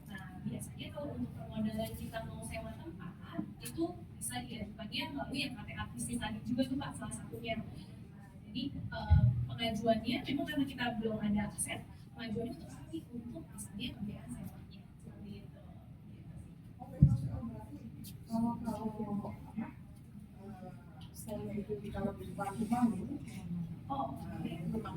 Nah biasanya kalau untuk permodalan kita mau sewa tempat itu bisa diajukannya melalui yang KTA bisnis tadi juga tuh Pak, salah satunya. Nah, jadi pengajuannya memang karena kita belum ada aset, pengajuannya untuk apa sih? Untuk misalnya pembiayaan sewanya seperti itu. Oke, berarti kalau apa? Saya itu kalau dibangun, Oh, itu kan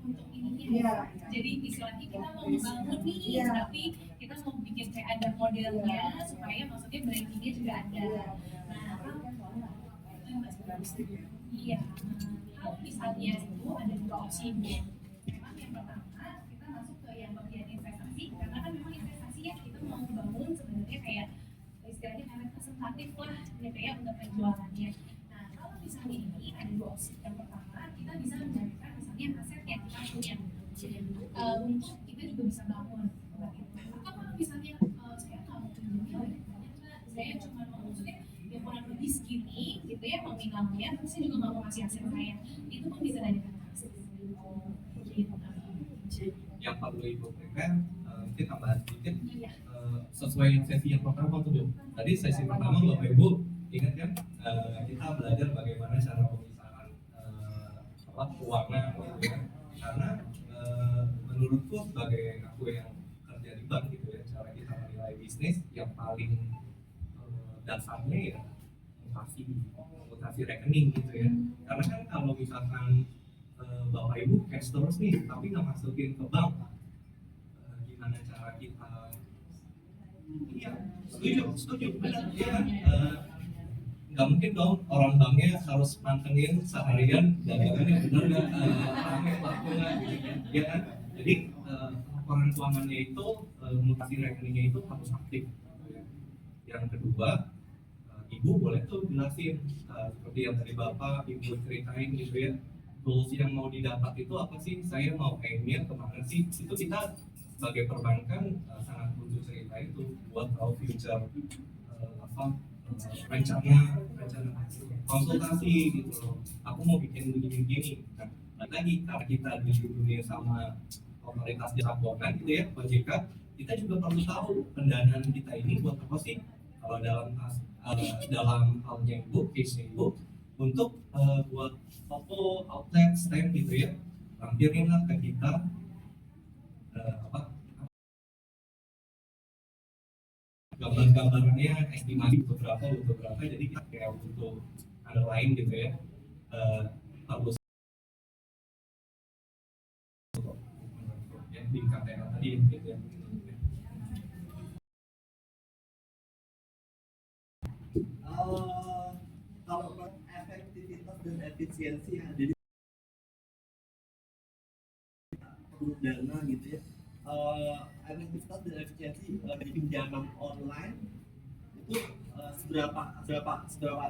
untuk ininya Iya. jadi istilahnya kita mau membangun nih Iya. tapi kita mau bikin kayak ada modelnya supaya maksudnya brandingnya juga ada. Nah iya, kalau misalnya itu ada dua opsi. Memang yang pertama kita masuk ke yang bagian investasi, karena kan memang investasi ya kita mau membangun sebenarnya kayak istilahnya representatif lah gitu ya untuk penjualannya. Nah kalau misalnya ini ada dua opsi. Yang pertama kita bisa menggunakan misalnya aset yang kita punya untuk kita juga bisa bangun seperti itu. Atau kalau misalnya saya nggak mau pinjamnya banyak, saya cuma mau maksudnya ya kurang lebih segini gitu ya nominalnya, tapi saya juga nggak mau kasih aset saya, itu pun bisa dari akses gitu. Yang perlu ibu prepare, mungkin tambahan sedikit, Iya. sesuai yang sesi yang pertama tuh Bu. Tadi sesi pertama Bapak Ibu ingat kan, kita belajar bagaimana cara pemisahan keuangan gitu ya. Karena menurutku sebagai aku yang kerja di bank gitu ya, cara kita menilai bisnis yang paling dasarnya ya mutasi rekening gitu ya. Karena kan kalau misalkan Bapak Ibu cash terus nih tapi nggak masukin ke bank, gimana cara kita? Iya, setuju, benar ya kan? Nggak mungkin dong orang banknya harus mantengin seharian dagangannya benar nggak, orangnya laku nggak gitu kan? Ya kan? Jadi laporan keuangannya itu, mutasi rekeningnya itu harus aktif. Yang kedua, ibu boleh tuh jelasin seperti yang tadi bapak ibu ceritain gitu ya, goals yang mau didapat itu apa sih, saya mau aimnya kemana sih, itu kita sebagai perbankan sangat butuh cerita itu buat tahu future rencana konsultasi gitu loh, aku mau bikin begini. Nah, lagi karena kita dilindungi sama otoritas jasa keuangan gitu ya, OJK, kita juga perlu tahu pendanaan kita ini buat apa sih. Kalau dalam halnya ibu, case ibu untuk buat toko, outlet, stand gitu ya, lampirin lah ke kita gambar-gambarnya, estimasi beberapa, jadi kita kayak untuk ada lain gitu ya, harus ya di KTA tadi gitu ya. Kalau efektivitas dan efisiensi yang ada di dana gitu ya, efektivitas dan efisiensi di pinjaman online itu seberapa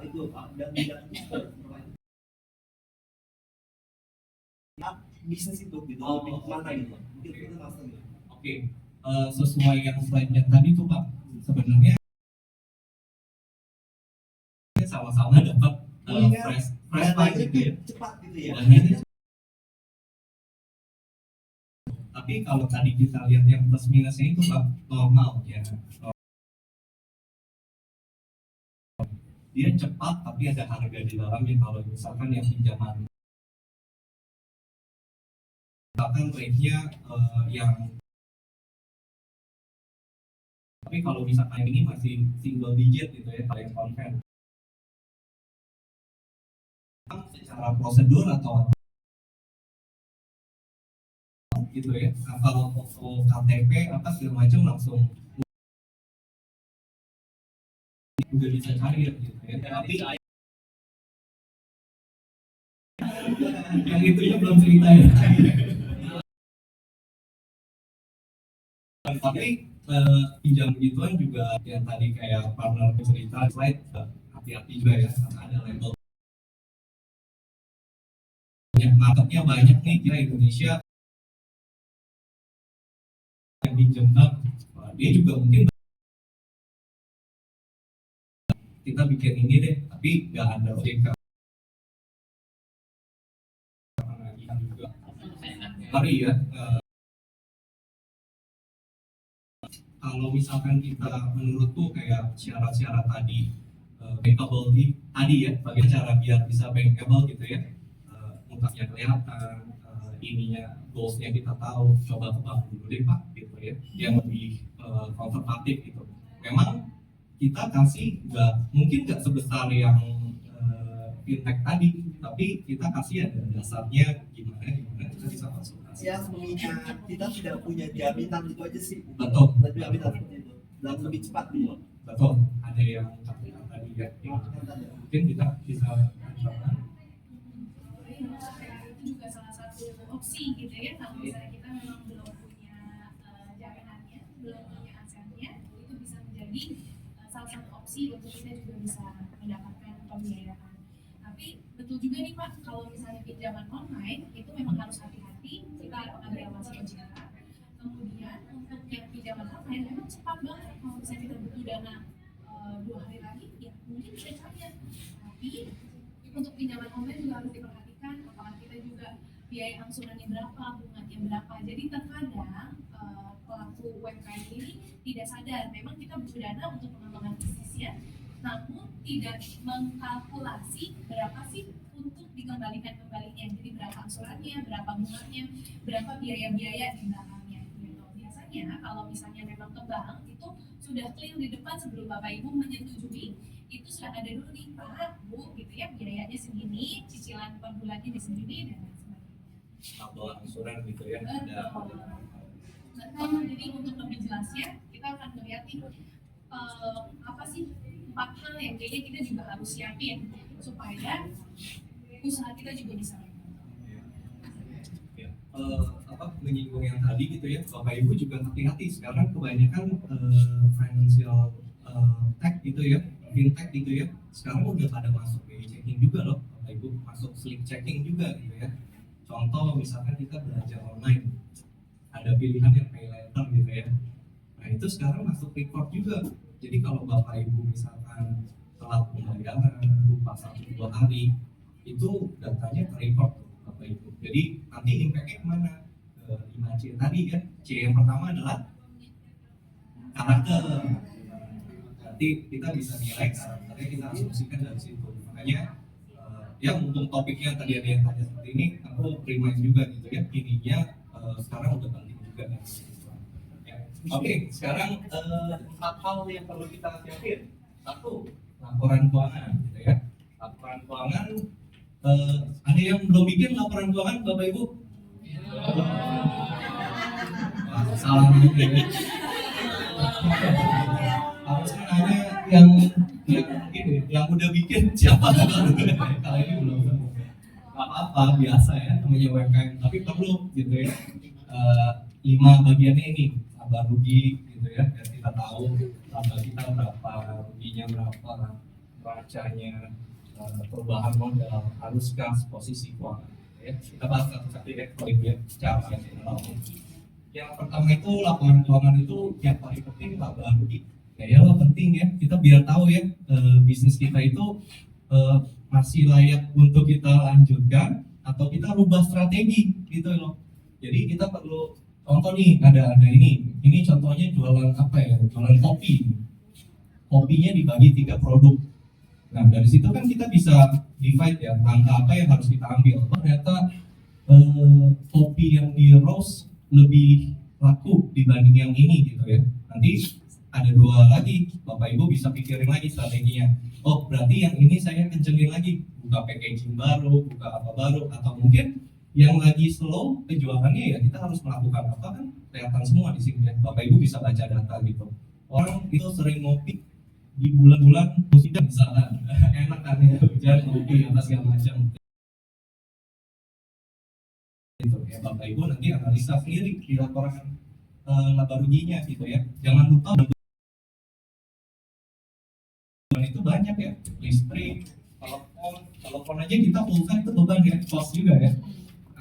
itu dan tidak seberapa itu bisnis itu gitu, lebih mana gitu, mungkin itu langsung gitu. Oke, sesuai yang slide-nya tadi tuh Pak, sebenarnya sama-sama dapat fresh fund gitu ya, Cepat gitu ya. dananya. Tapi kalau tadi kita lihat yang plus minusnya itu Pak, normal ya, dia cepat tapi ada harga di dalamnya. Kalau misalkan yang pinjaman misalkan rate-nya yang, tapi kalau misalkan ini masih single digit gitu ya, kalau yang convert secara prosedur atau gitu ya, kalau foto KTP apa segala macam langsung udah bisa cari gitu ya. Tapi yang itunya belum cerita ya. Tapi pinjam gituan juga yang tadi kayak partner cerita slide, hati-hati juga ya, karena ada label. Marketnya banyak nih, kira Indonesia yang pinjam bank, dia juga mungkin kita bikin ini deh, tapi nggak ada OJK. Mari ya, kalau misalkan kita menurutku kayak syarat-syarat tadi, bankable tadi ya, bagaimana cara biar bisa bankable gitu ya, mutasinya kelihatan, ininya goalsnya kita tahu, coba tebak dulu deh Pak gitu ya, yang lebih konservatif gitu. Memang kita kasih nggak sebesar yang fintech tadi, tapi kita kasih ada dasarnya gimana kita bisa masuk. Ya mengingat kita tidak punya jaminan itu aja sih. Betul. Lebih jaminan seperti itu. Dan lebih cepat gitu. Betul. Ada yang tadi ya, mungkin kita bisa itu juga salah satu opsi gitu ya, kalau misalnya kita memang belum punya jaminannya, belum punya asetnya, itu bisa menjadi salah satu opsi untuk kita juga bisa mendapatkan pembiayaan. Tapi betul juga nih Pak, kalau misalnya pinjaman online itu memang harus hati-hati, kita akan diawasi OJK. Kemudian untuk yang pinjaman online memang cepat banget, kalau misalnya kita butuh dana 2 hari lagi, ya mungkin bisa cair. Tapi untuk pinjaman online juga harus diperhatikan, apakah kita juga biaya angsurannya berapa, bunganya berapa. Jadi terkadang pelaku UMKM ini tidak sadar, memang kita butuh dana untuk pengembangan bisnisnya, namun tidak mengkalkulasi berapa sih untuk kembalinya. Jadi berapa angsurannya, berapa bunganya, berapa biaya-biaya di belakangnya. Gitu. Biasanya kalau misalnya memang ke bank itu sudah clear di depan sebelum Bapak Ibu menyetujui, itu sudah ada dulu nih Pak, Bu, gitu ya, biayanya segini, cicilan per bulannya di segini dan lain sebagainya. tabel angsuran gitu ya. Betul. Jadi untuk lebih jelasnya kita akan melihat nih apa sih 4 hal yang kayaknya kita juga harus siapin supaya usaha kita juga bisa. Ya, menyinggung yang tadi gitu ya, Bapak Ibu juga hati-hati sekarang kebanyakan financial tech gitu ya, fintech gitu ya, sekarang udah pada masuk BI checking juga loh, Bapak Ibu, masuk slip checking juga gitu ya. Contoh misalkan kita belanja online, ada pilihan yang pay later gitu ya. Nah itu sekarang masuk report juga. Jadi kalau Bapak Ibu misalkan telat pembayaran lupa 1-2 hari, itu datanya ke report Bapak Ibu. Jadi nanti impact-nya kemana? Ke 5C tadi ya. C yang pertama adalah karakter. Nanti kita bisa nilai karakternya, kita asumsikan dari situ. Makanya ya mumpung topiknya tadi ada yang tanya seperti ini, aku remind juga gitu ya, ininya sekarang udah penting juga ya. Oke, sekarang 4 hal yang perlu kita siapin. 1, laporan keuangan gitu ya. Laporan keuangan, ada yang belum bikin laporan keuangan Bapak Ibu? Wah, salah juga ya. Harusnya ada yang ini, yang udah bikin siapa? Kalau ini belum. Gak apa-apa, biasa ya namanya UMKM, tapi perlu gitu ya. 5 bagiannya ini, laba rugi gitu ya, biar kita tahu laba kita berapa, ruginya berapa, racanya, perubahan modal, haruskah posisi keuangan ya. Kita bahas satu-satu ya, ya, cara yang kita tahu. Yang pertama itu laporan keuangan itu yang paling penting laba rugi. Ya penting ya, kita biar tahu ya bisnis kita itu masih layak untuk kita lanjutkan atau kita rubah strategi gitu loh. Jadi kita perlu contoh nih, ada ini contohnya jualan apa ya, jualan kopi. Kopinya dibagi 3 produk. Nah dari situ kan kita bisa divide ya, angka apa yang harus kita ambil. Ternyata kopi yang di roast lebih laku dibanding yang ini gitu ya. Nanti ada 2 lagi, Bapak Ibu bisa pikirin lagi strateginya. Oh berarti yang ini saya kencengin lagi, buka packaging baru, buka apa baru, atau mungkin yang lagi slow penjualannya ya kita harus melakukan apa kan kelihatan semua di sini ya. Bapak Ibu bisa baca data gitu. Orang itu sering ngopi di bulan-bulan musim misalnya enak kan ya, hujan ngopi apa segala macam. Gitu ya, Bapak Ibu nanti analisa sendiri di laporan laba ruginya gitu ya. Jangan lupa itu banyak ya, listrik, telepon aja kita pulsa itu beban ya, cost juga ya,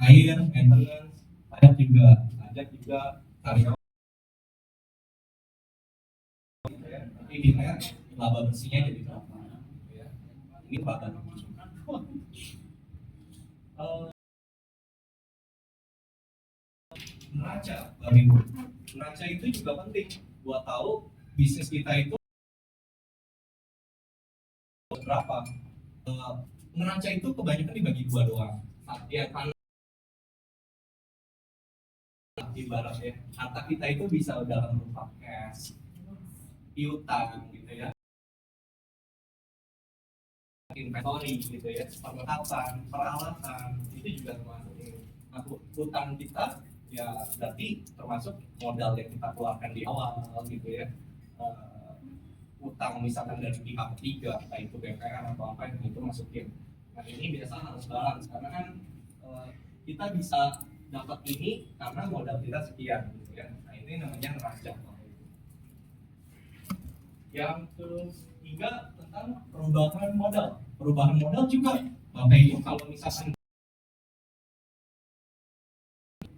air, maintenance, pajak juga karyawan gitu ya. Nanti dilihat laba bersihnya jadi berapa ya. Ini laba neraca, Bapak Ibu. Neraca itu juga penting buat tahu bisnis kita itu berapa. Neraca itu kebanyakan dibagi dua doang. Yang ibaratnya harta kita itu bisa dalam berupa cash, piutang gitu ya, inventory gitu ya, perlengkapan, peralatan, itu juga termasuk ini. Nah, utang kita ya berarti termasuk modal yang kita keluarkan di awal gitu ya. Utang misalkan dari pihak ketiga, entah itu BPR atau apa yang itu masukin. Nah ini biasa harus balance karena kan kita bisa dapat ini karena modal kita sekian gitu ya. Nah ini namanya neraca. Yang ketiga tentang perubahan modal. Perubahan modal juga Bapak Ibu kalau misalkan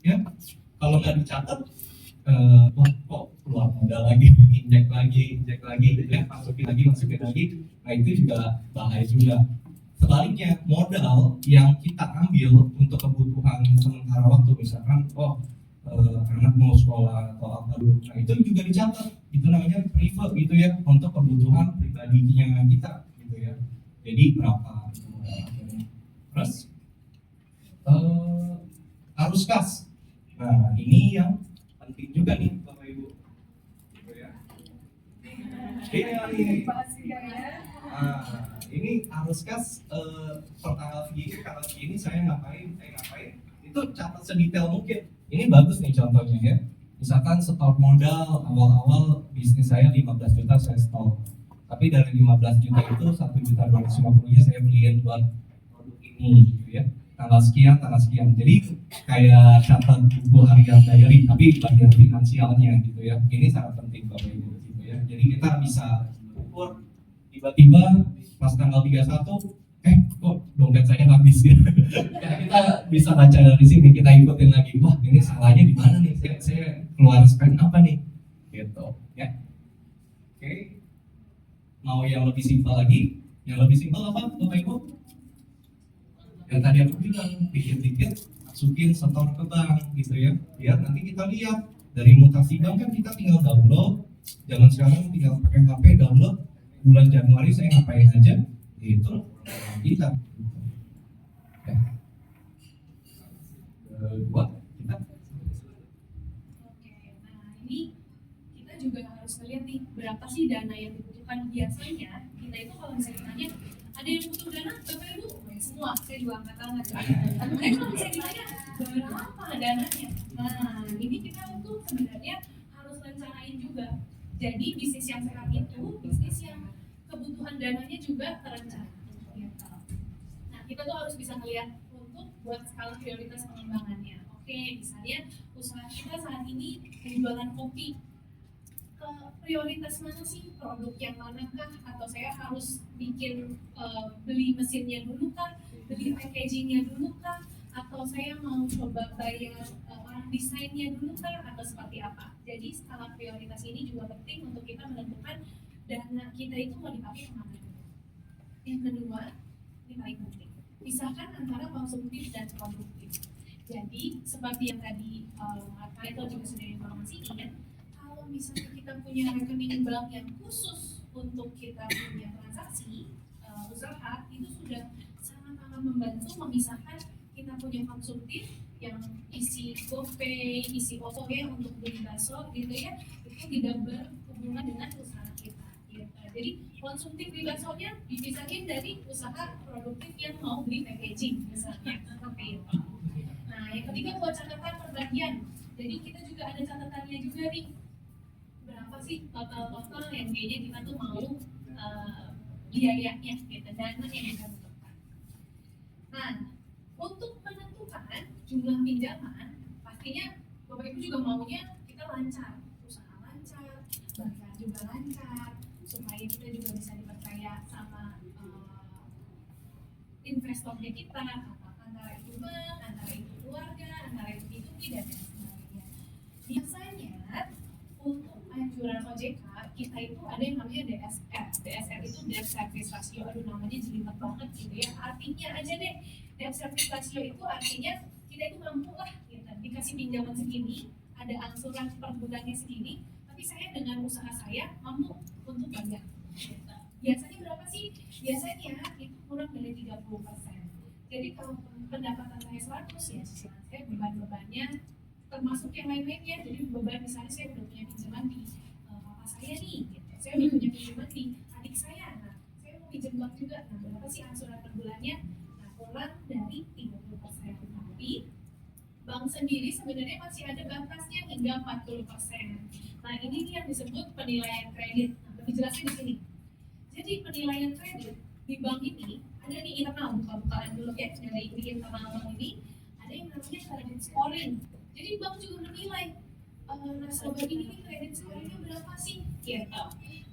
ya kalau nggak dicatat kok keluar modal lagi, injek lagi gitu ya, masukin lagi. Nah itu juga bahaya juga. Sebaliknya modal yang kita ambil untuk kebutuhan sementara waktu, misalkan anak mau sekolah atau apa dulu, nah itu juga dicatat, itu namanya private gitu ya, untuk kebutuhan pribadinya kita gitu ya. Jadi berapa itu modalnya. Terus arus kas. Nah ini yang penting juga nih Bapak Ibu gitu ya. Iya nih. Ini arus kas pertanggal segini saya ngapain itu catat sedetail mungkin. Ini bagus nih contohnya ya. Misalkan stok modal awal-awal bisnis saya 15 juta saya stok. Tapi dari 15 juta itu 1.250.000 saya beliin buat produk ini gitu ya. Tanggal sekian. Jadi kayak catat buku harian diary tapi bagian finansialnya gitu ya. Ini sangat penting Bapak Ibu gitu ya. Jadi kita bisa ukur tiba-tiba pas tanggal 31 kok dompet saya habis ya. Kita bisa baca dari sini, kita ikutin lagi, wah ini salahnya di mana nih, saya keluar spend apa nih gitu ya. Oke. Mau yang lebih simpel lagi, yang lebih simpel apa Bapak Ibu? Yang tadi aku bilang, dikit-dikit masukin setor ke bank gitu ya, biar nanti kita lihat dari mutasi bank kan kita tinggal download. Zaman sekarang tinggal pakai HP download, bulan Januari saya ngapain aja gitu kita ya. Kedua kita Oke, nah ini kita juga harus melihat nih berapa sih dana yang dibutuhkan. Biasanya kita itu kalau misalnya ditanya ada yang butuh dana Bapak Ibu semua, saya juga angkat tangan. Tapi kalau misalnya ditanya berapa dananya, nah ini kita tuh sebenarnya harus rencanain juga. Jadi bisnis yang sehat itu bisnis yang kebutuhan dananya juga terencana. Nah kita tuh harus bisa melihat untuk buat skala prioritas pengembangannya. Oke, misalnya usaha kita saat ini penjualan kopi, ke prioritas mana sih, produk yang manakah, atau saya harus bikin beli mesinnya dulu kah, beli packagingnya dulu kah, atau saya mau coba bayar desainnya dulu kah, atau seperti apa. Jadi skala prioritas ini juga penting untuk kita menentukan dana kita itu mau dipakai kemana. Yang kedua, ini paling penting, pisahkan antara konsumtif dan produktif. Jadi seperti yang tadi Michael juga sudah informasikan, kalau misalnya kita punya rekening bank yang khusus untuk kita punya transaksi usaha, itu sudah sangat-sangat membantu memisahkan kita punya konsumtif yang isi GoPay, isi OVO ya untuk beli bakso gitu ya, itu tidak berhubungan dengan usaha kita. Gitu. Jadi konsumtif di baksonya dipisahin dari usaha produktif yang mau beli packaging misalnya seperti itu. Nah yang ketiga buat catatan perbagian. Jadi kita juga ada catatannya juga nih. Berapa sih total yang kayaknya kita tuh mau biayanya gitu, dana yang kita butuhkan. Nah untuk menentukan jumlah pinjaman, pastinya Bapak Ibu juga maunya kita lancar, usaha lancar, bayar juga lancar, supaya kita juga bisa dipercaya sama investornya kita, antara itu bank, antara itu keluarga, antara itu B2B dan lain sebagainya. Biasanya untuk anjuran OJK kita itu ada yang namanya DSR. DSR itu debt service ratio. Aduh namanya jelimet banget gitu ya. Artinya aja deh, debt service ratio itu artinya kita itu mampu lah gitu. dikasih pinjaman segini, ada angsuran per bulannya segini, tapi saya dengan usaha saya mampu untuk bayar. Biasanya berapa sih? Biasanya itu kurang dari 30%. Jadi kalau pendapatan saya 100 ya, saya beban-bebannya termasuk yang lain-lainnya. Jadi beban misalnya saya udah punya pinjaman di papa saya nih, gitu. Saya udah punya pinjaman di adik saya. Nah, saya mau pinjam bank juga. Nah, berapa sih angsuran per bulannya? Nah, kurang dari 30%. Tapi bank sendiri sebenarnya masih ada batasnya hingga 40%. Nah, ini nih yang disebut penilaian kredit. Nah, lebih jelasnya di sini. Jadi penilaian kredit di bank ini ada di internal, buka-bukaan dulu ya, dari di internal bank ini ada yang namanya kredit scoring. Jadi bank juga menilai nasabah ini kredit scoringnya berapa sih? Gitu.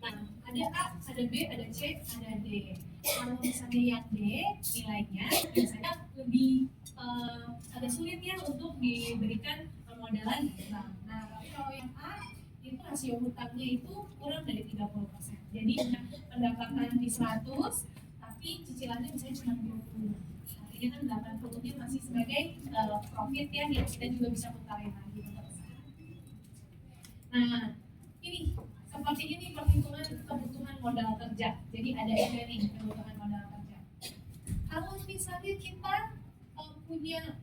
Nah, ada A, ada B, ada C, ada D. Kalau misalnya yang D nilainya biasanya lebih agak sulit ya untuk diberikan permodalan di bank. Nah, tapi kalau yang A itu rasio hutangnya itu kurang dari 30%. Jadi pendapatan di 100, tapi cicilannya misalnya cuma 20. Artinya kan 80-nya masih sebagai profit ya, yang kita juga bisa putarin lagi. Nah, ini seperti ini perhitungan kebutuhan modal kerja. Jadi ada juga nih kebutuhan modal kerja. Kalau misalnya kita punya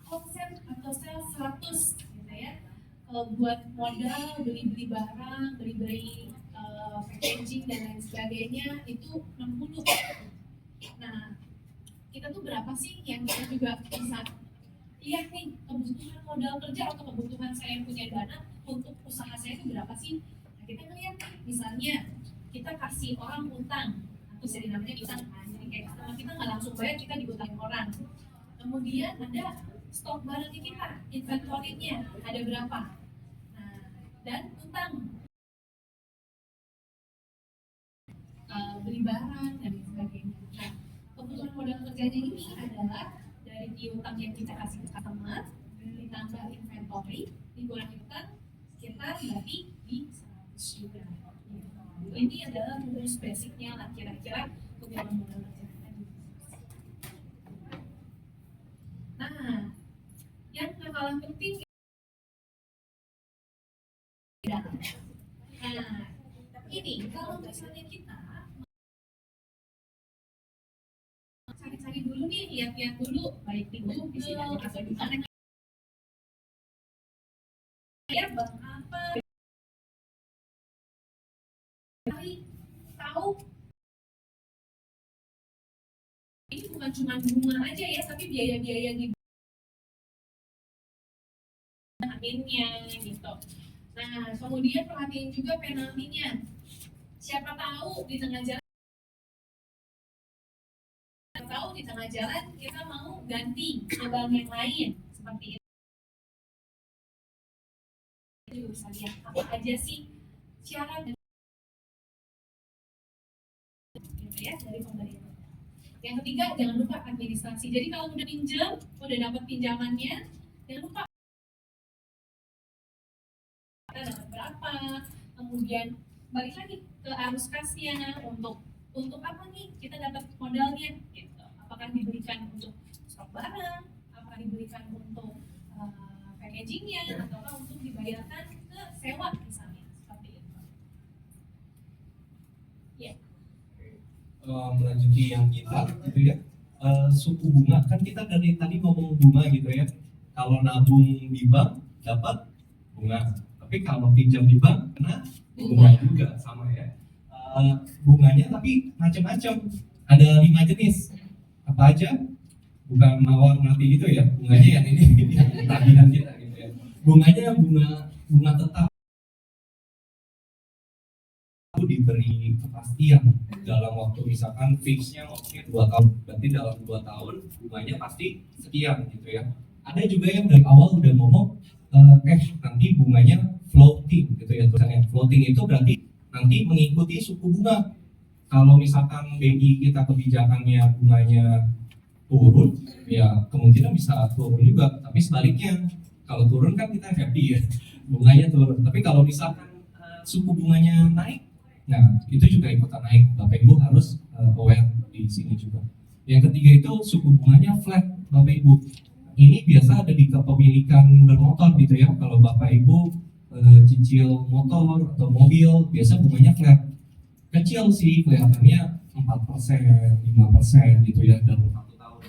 omset atau sales 100 gitu ya, buat modal beli-beli barang, beli-beli packaging dan lain sebagainya itu 60. Nah, kita tuh berapa sih yang kita juga bisa lihat nih kebutuhan modal kerja atau kebutuhan saya yang punya dana untuk usaha saya itu berapa sih? Nah, kita ngeliat nih, misalnya kita kasih orang utang, atau jadi namanya utang kan, jadi kayak customer kita nggak langsung bayar, kita diutangin orang. Kemudian ada stok barangnya kita, inventory-nya ada berapa? Nah, dan utang beli barang dan sebagainya. Nah, kebutuhan modal kerjanya ini adalah dari piutang yang kita kasih ke customer, ditambah inventory, dikurangi utang, sekitar berarti di 100 juga. Ini adalah rumus basicnya lah kira-kira kebutuhan modal kerja. Nah, yang gak kalah penting nah, ini kalau misalnya kita cari-cari dulu nih, lihat-lihat dulu baik di Google atau di mana ya bank apa, cari tahu ini bukan cuma bunga aja ya, tapi biaya-biaya di aminnya gitu. Nah, kemudian perhatiin juga penaltinya. Siapa tahu di tengah jalan kita mau ganti ke bank yang lain seperti itu. Juga bisa lihat apa aja sih syarat gitu ya dari pemerintah. Yang ketiga, jangan lupa administrasi. Jadi kalau udah pinjam, udah dapat pinjamannya, jangan lupa kita dapat berapa, kemudian balik lagi ke arus kasnya untuk apa nih kita dapat modalnya gitu. Apakah diberikan untuk stok barang, apakah diberikan untuk packagingnya, atau untuk dibayarkan ke sewa misalnya seperti itu. Ya. Melanjuti yang kita gitu ya, suku bunga kan kita dari tadi ngomong bunga gitu ya. Kalau nabung di bank dapat bunga, tapi kalau pinjam di bank kena bunga juga sama ya. Bunganya tapi macam-macam, ada 5 jenis. Apa aja? Bukan mawar mati gitu ya, bunganya yang ini tagihan kita gitu ya. Bunganya bunga tetap, diberi kepastian dalam waktu misalkan fixnya waktunya 2 tahun, berarti dalam 2 tahun bunganya pasti sekian gitu ya. Ada juga yang dari awal udah ngomong nanti bunganya floating gitu ya, tulisannya floating itu berarti nanti mengikuti suku bunga. Kalau misalkan BI kita kebijakannya bunganya turun, ya kemungkinan bisa turun juga. Tapi sebaliknya, kalau turun kan kita happy ya, bunganya turun. Tapi kalau misalkan suku bunganya naik, nah itu juga ikutan naik. Bapak Ibu harus aware di sini juga. Yang ketiga itu suku bunganya flat, Bapak Ibu. ini biasa ada di kepemilikan bermotor gitu ya. Kalau Bapak Ibu cicil motor atau mobil, biasa bunganya flat. Kecil sih, kelihatannya 4%, 5% gitu ya dalam 1 tahun.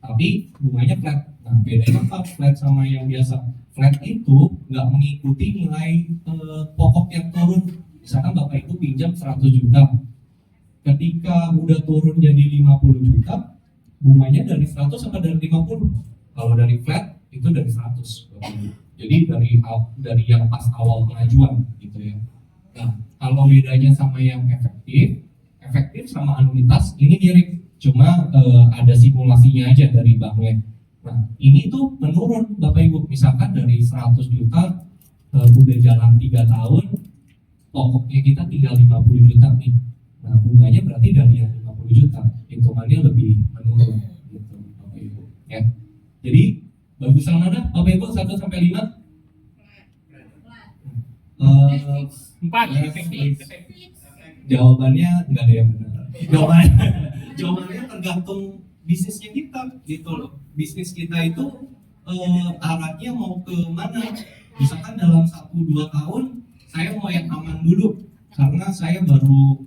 Tapi bunganya flat. Nah, bedanya apa flat sama yang biasa? Flat itu nggak mengikuti nilai pokok yang turun. Misalkan Bapak Ibu pinjam 100 juta. Ketika udah turun jadi 50 juta, bunganya dari 100 sampai dari 50. Kalau dari flat itu dari 100. Jadi dari yang pas awal pengajuan gitu ya. Nah, kalau bedanya sama yang efektif sama anuitas ini mirip, cuma ada simulasinya aja dari banknya. Nah, ini tuh menurun Bapak Ibu. Misalkan dari 100 juta udah jalan 3 tahun, pokoknya kita tinggal 50 juta nih. Nah, bunganya berarti dari yang 50 juta, hitungannya lebih menurun gitu Bapak Ibu ya. Jadi bagusan mana Bapak Ibu 1 sampai 5? 4. Jawabannya nggak ada yang benar. Jawabannya tergantung bisnisnya kita gitu loh. Bisnis kita itu arahnya mau ke mana? Misalkan dalam 1-2 tahun saya mau yang aman dulu karena saya baru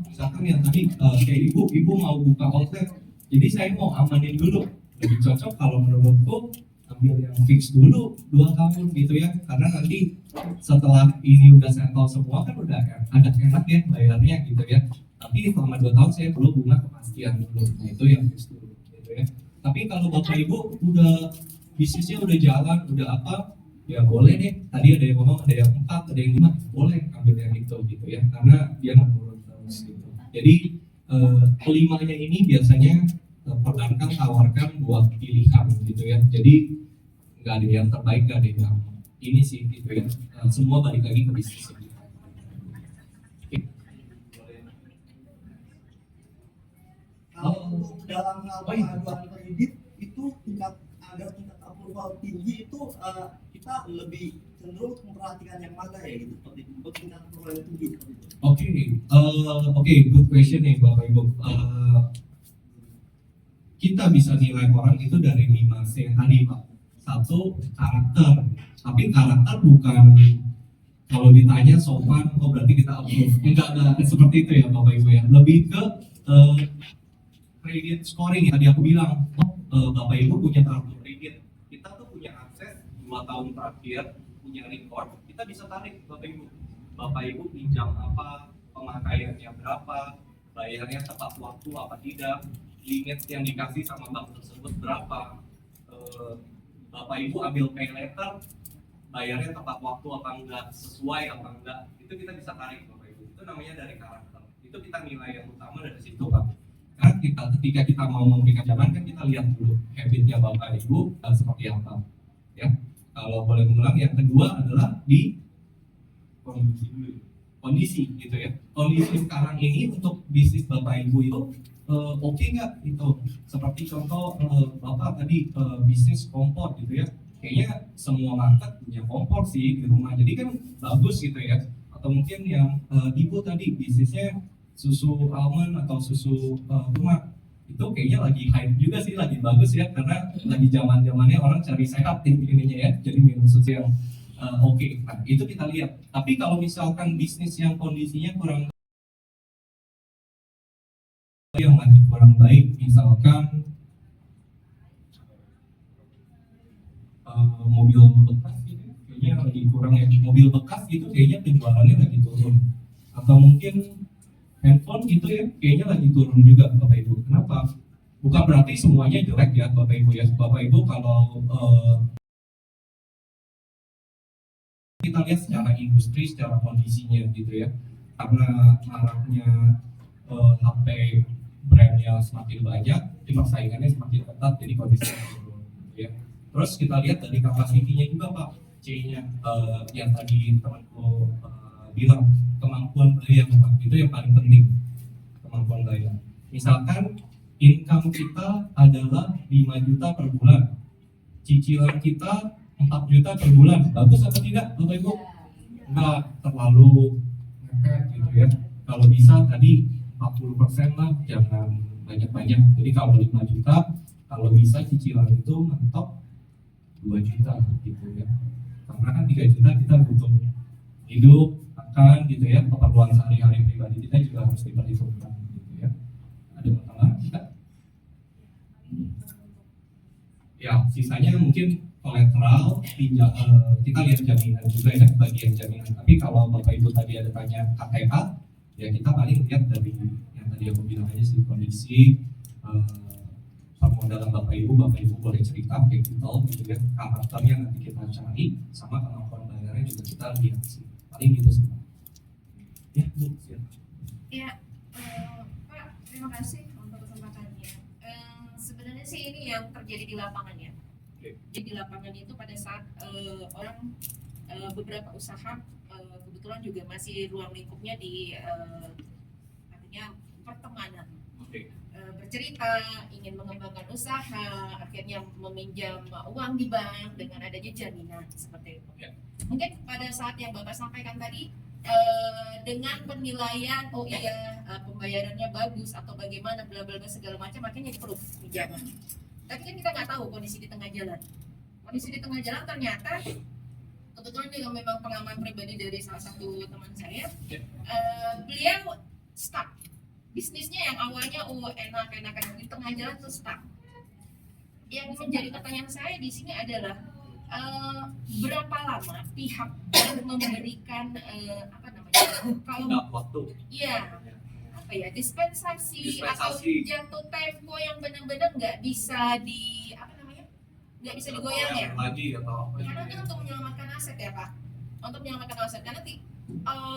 misalkan yang tadi kayak ibu mau buka outlet, jadi saya mau amanin dulu. Lebih cocok kalau menurutku ambil yang fix dulu 2 tahun gitu ya, karena nanti setelah ini udah settle semua kan udah agak enak ya bayarnya gitu ya. Tapi selama 2 tahun saya perlu bunga kepastian dulu. Nah, itu yang fix dulu gitu ya. Tapi kalau Bapak Ibu udah bisnisnya udah jalan, udah ya boleh deh. Tadi ada yang ngomong ada yang 4, ada yang 5, boleh ambil yang itu gitu ya, karena dia menurun terus gitu. Jadi kelimanya ini biasanya perbankan tawarkan 2 pilihan gitu ya. Jadi nggak ada yang terbaik, nggak ada yang ini sih gitu ya. Semua balik lagi ke bisnis. Kalau untuk dalam hal pengajuan kredit itu tingkat approval tinggi itu kita lebih cenderung memperhatikan yang mana ya gitu, seperti untuk tingkat approval yang tinggi seperti itu. Oke, good question nih Bapak Ibu. Kita bisa nilai orang itu dari 5C tadi Pak. 1, karakter. Tapi karakter bukan kalau ditanya sopan, berarti kita approve. Enggak seperti itu ya Bapak Ibu ya. Lebih ke credit scoring yang tadi aku bilang. Bapak Ibu punya kartu kredit. Kita tuh punya akses 2 tahun terakhir, punya record. Kita bisa tarik Bapak Ibu. Bapak Ibu pinjam apa, pemakaiannya berapa, bayarnya tepat waktu apa tidak, limit yang dikasih sama bank tersebut berapa, Bapak Ibu ambil pay letter, bayarnya tepat waktu apa enggak, sesuai apa enggak, itu kita bisa tarik Bapak Ibu. Itu namanya dari karakter. Itu kita nilai yang utama dari situ Pak. Karena ketika kita mau memberikan jalan kan kita lihat dulu habitnya Bapak Ibu seperti apa ya. Kalau boleh mengulang, yang kedua adalah di kondisi gitu ya. Kondisi sekarang ini untuk bisnis Bapak Ibu itu oke nggak itu? Seperti contoh Bapak tadi bisnis kompor gitu ya. Kayaknya semua market punya kompor sih di rumah. Jadi kan bagus gitu ya. Atau mungkin yang Ibu tadi bisnisnya susu almond atau susu kurma, itu kayaknya lagi hype juga sih, lagi bagus ya, karena lagi zaman-zamannya orang cari sehat ininya ya, jadi minum susu yang oke. Nah, itu kita lihat. Tapi kalau misalkan bisnis yang kondisinya yang lagi kurang baik, misalkan mobil bekas gitu, kayaknya lagi kurang ya. Mobil bekas gitu kayaknya penjualannya lagi turun. Atau mungkin handphone gitu ya, kayaknya lagi turun juga Bapak Ibu. Kenapa? Bukan berarti semuanya jelek ya Bapak Ibu ya. Bapak Ibu kalau kita lihat secara industri, secara kondisinya gitu ya, karena maraknya HP brandnya semakin banyak, jadi persaingannya semakin ketat, jadi kondisinya turun gitu ya. Terus kita lihat dari kapasitinya juga Pak, C-nya yang tadi temanku bilang, kemampuan bayar Pak, itu yang paling penting, kemampuan bayar. Misalkan income kita adalah 5 juta per bulan, cicilan kita 4 juta per bulan, bagus atau tidak Bapak Ibu? Enggak terlalu mepet gitu ya. Kalau bisa tadi 40% lah, jangan banyak-banyak. Jadi kalau 5 juta kalau bisa cicilan itu mentok 2 juta gitu ya, karena kan 3 juta kita butuh hidup, makan gitu ya, keperluan sehari-hari pribadi kita juga harus diperhitungkan gitu ya. Ada masalah kita? Ya, sisanya mungkin kolateral, kita lihat jaminan juga ya, bagian jaminan. Tapi kalau Bapak Ibu tadi ada tanya KTA, ya kita paling lihat dari yang tadi aku bilang aja sih, kondisi permodalan Bapak Ibu boleh cerita capital gitu ya, karakternya nanti kita cari, sama kemampuan bayarnya juga kita lihat sih. Paling gitu sih Pak. Ya, Bu, silakan. Ya, Pak, terima kasih untuk kesempatannya. Sebenarnya sih ini yang terjadi di lapangan ya. Jadi di lapangan itu pada saat orang beberapa usaha kebetulan juga masih ruang lingkupnya di artinya pertemanan. Bercerita ingin mengembangkan usaha, akhirnya meminjam uang di bank dengan adanya jaminan seperti itu. Mungkin pada saat yang Bapak sampaikan tadi, dengan penilaian oh iya pembayarannya bagus atau bagaimana bla bla bla segala macam, akhirnya di-approve pinjaman. Tapi kan kita nggak tahu kondisi di tengah jalan. Kondisi di tengah jalan ternyata kebetulan juga memang pengalaman pribadi dari salah satu teman saya, beliau stuck. Bisnisnya yang awalnya enak di tengah jalan tuh stuck. Yang menjadi pertanyaan saya di sini adalah berapa lama pihak yang memberikan kalau waktu. Iya, apa ya, dispensasi atau jatuh tempo yang benar-benar nggak bisa nggak bisa digoyang ya? Lagi atau Karena kan untuk menyelamatkan aset ya Pak, untuk menyelamatkan aset karena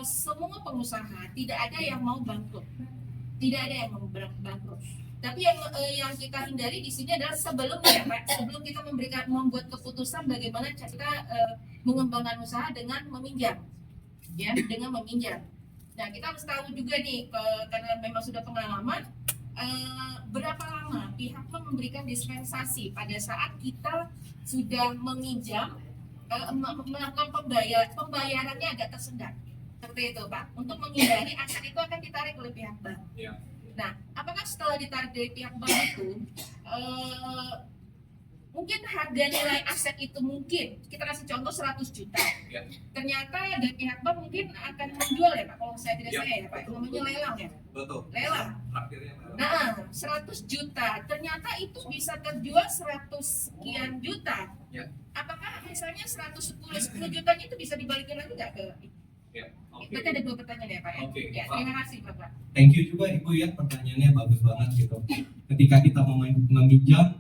semua pengusaha tidak ada yang mau bangkrut, tidak ada yang mau bangkrut. Tapi yang kita hindari di sini adalah sebelumnya Pak, sebelum kita membuat keputusan bagaimana kita mengembangkan usaha dengan meminjam, ya, dengan meminjam. Nah kita harus tahu juga nih, karena memang sudah pengalaman, berapa lama pihak memberikan dispensasi pada saat kita sudah meminjam, melakukan pembayarannya agak tersendat, seperti itu Pak, untuk menghindari aset itu akan ditarik oleh pihak bank. Ya. Nah, apakah setelah ditarik dari pihak bank itu, mungkin harga nilai aset itu mungkin, kita kasih contoh 100 juta. Ya. Ternyata dari pihak bank mungkin akan menjual ya Pak, kalau saya tidak Ya, salah ya Pak, namanya lelang ya. Betul. Lelang. Akhirnya Nah, 100 juta, ternyata itu bisa terjual 100 sekian juta. Ya. Apakah misalnya 10 jutanya itu bisa dibalikin lagi nggak ke? Ya. Oke. Berarti ada 2 pertanyaan ya Pak ya? Oke, Ya, Pak. terima kasih Bapak. Thank you juga Ibu ya, pertanyaannya bagus banget gitu. Ketika kita meminjam,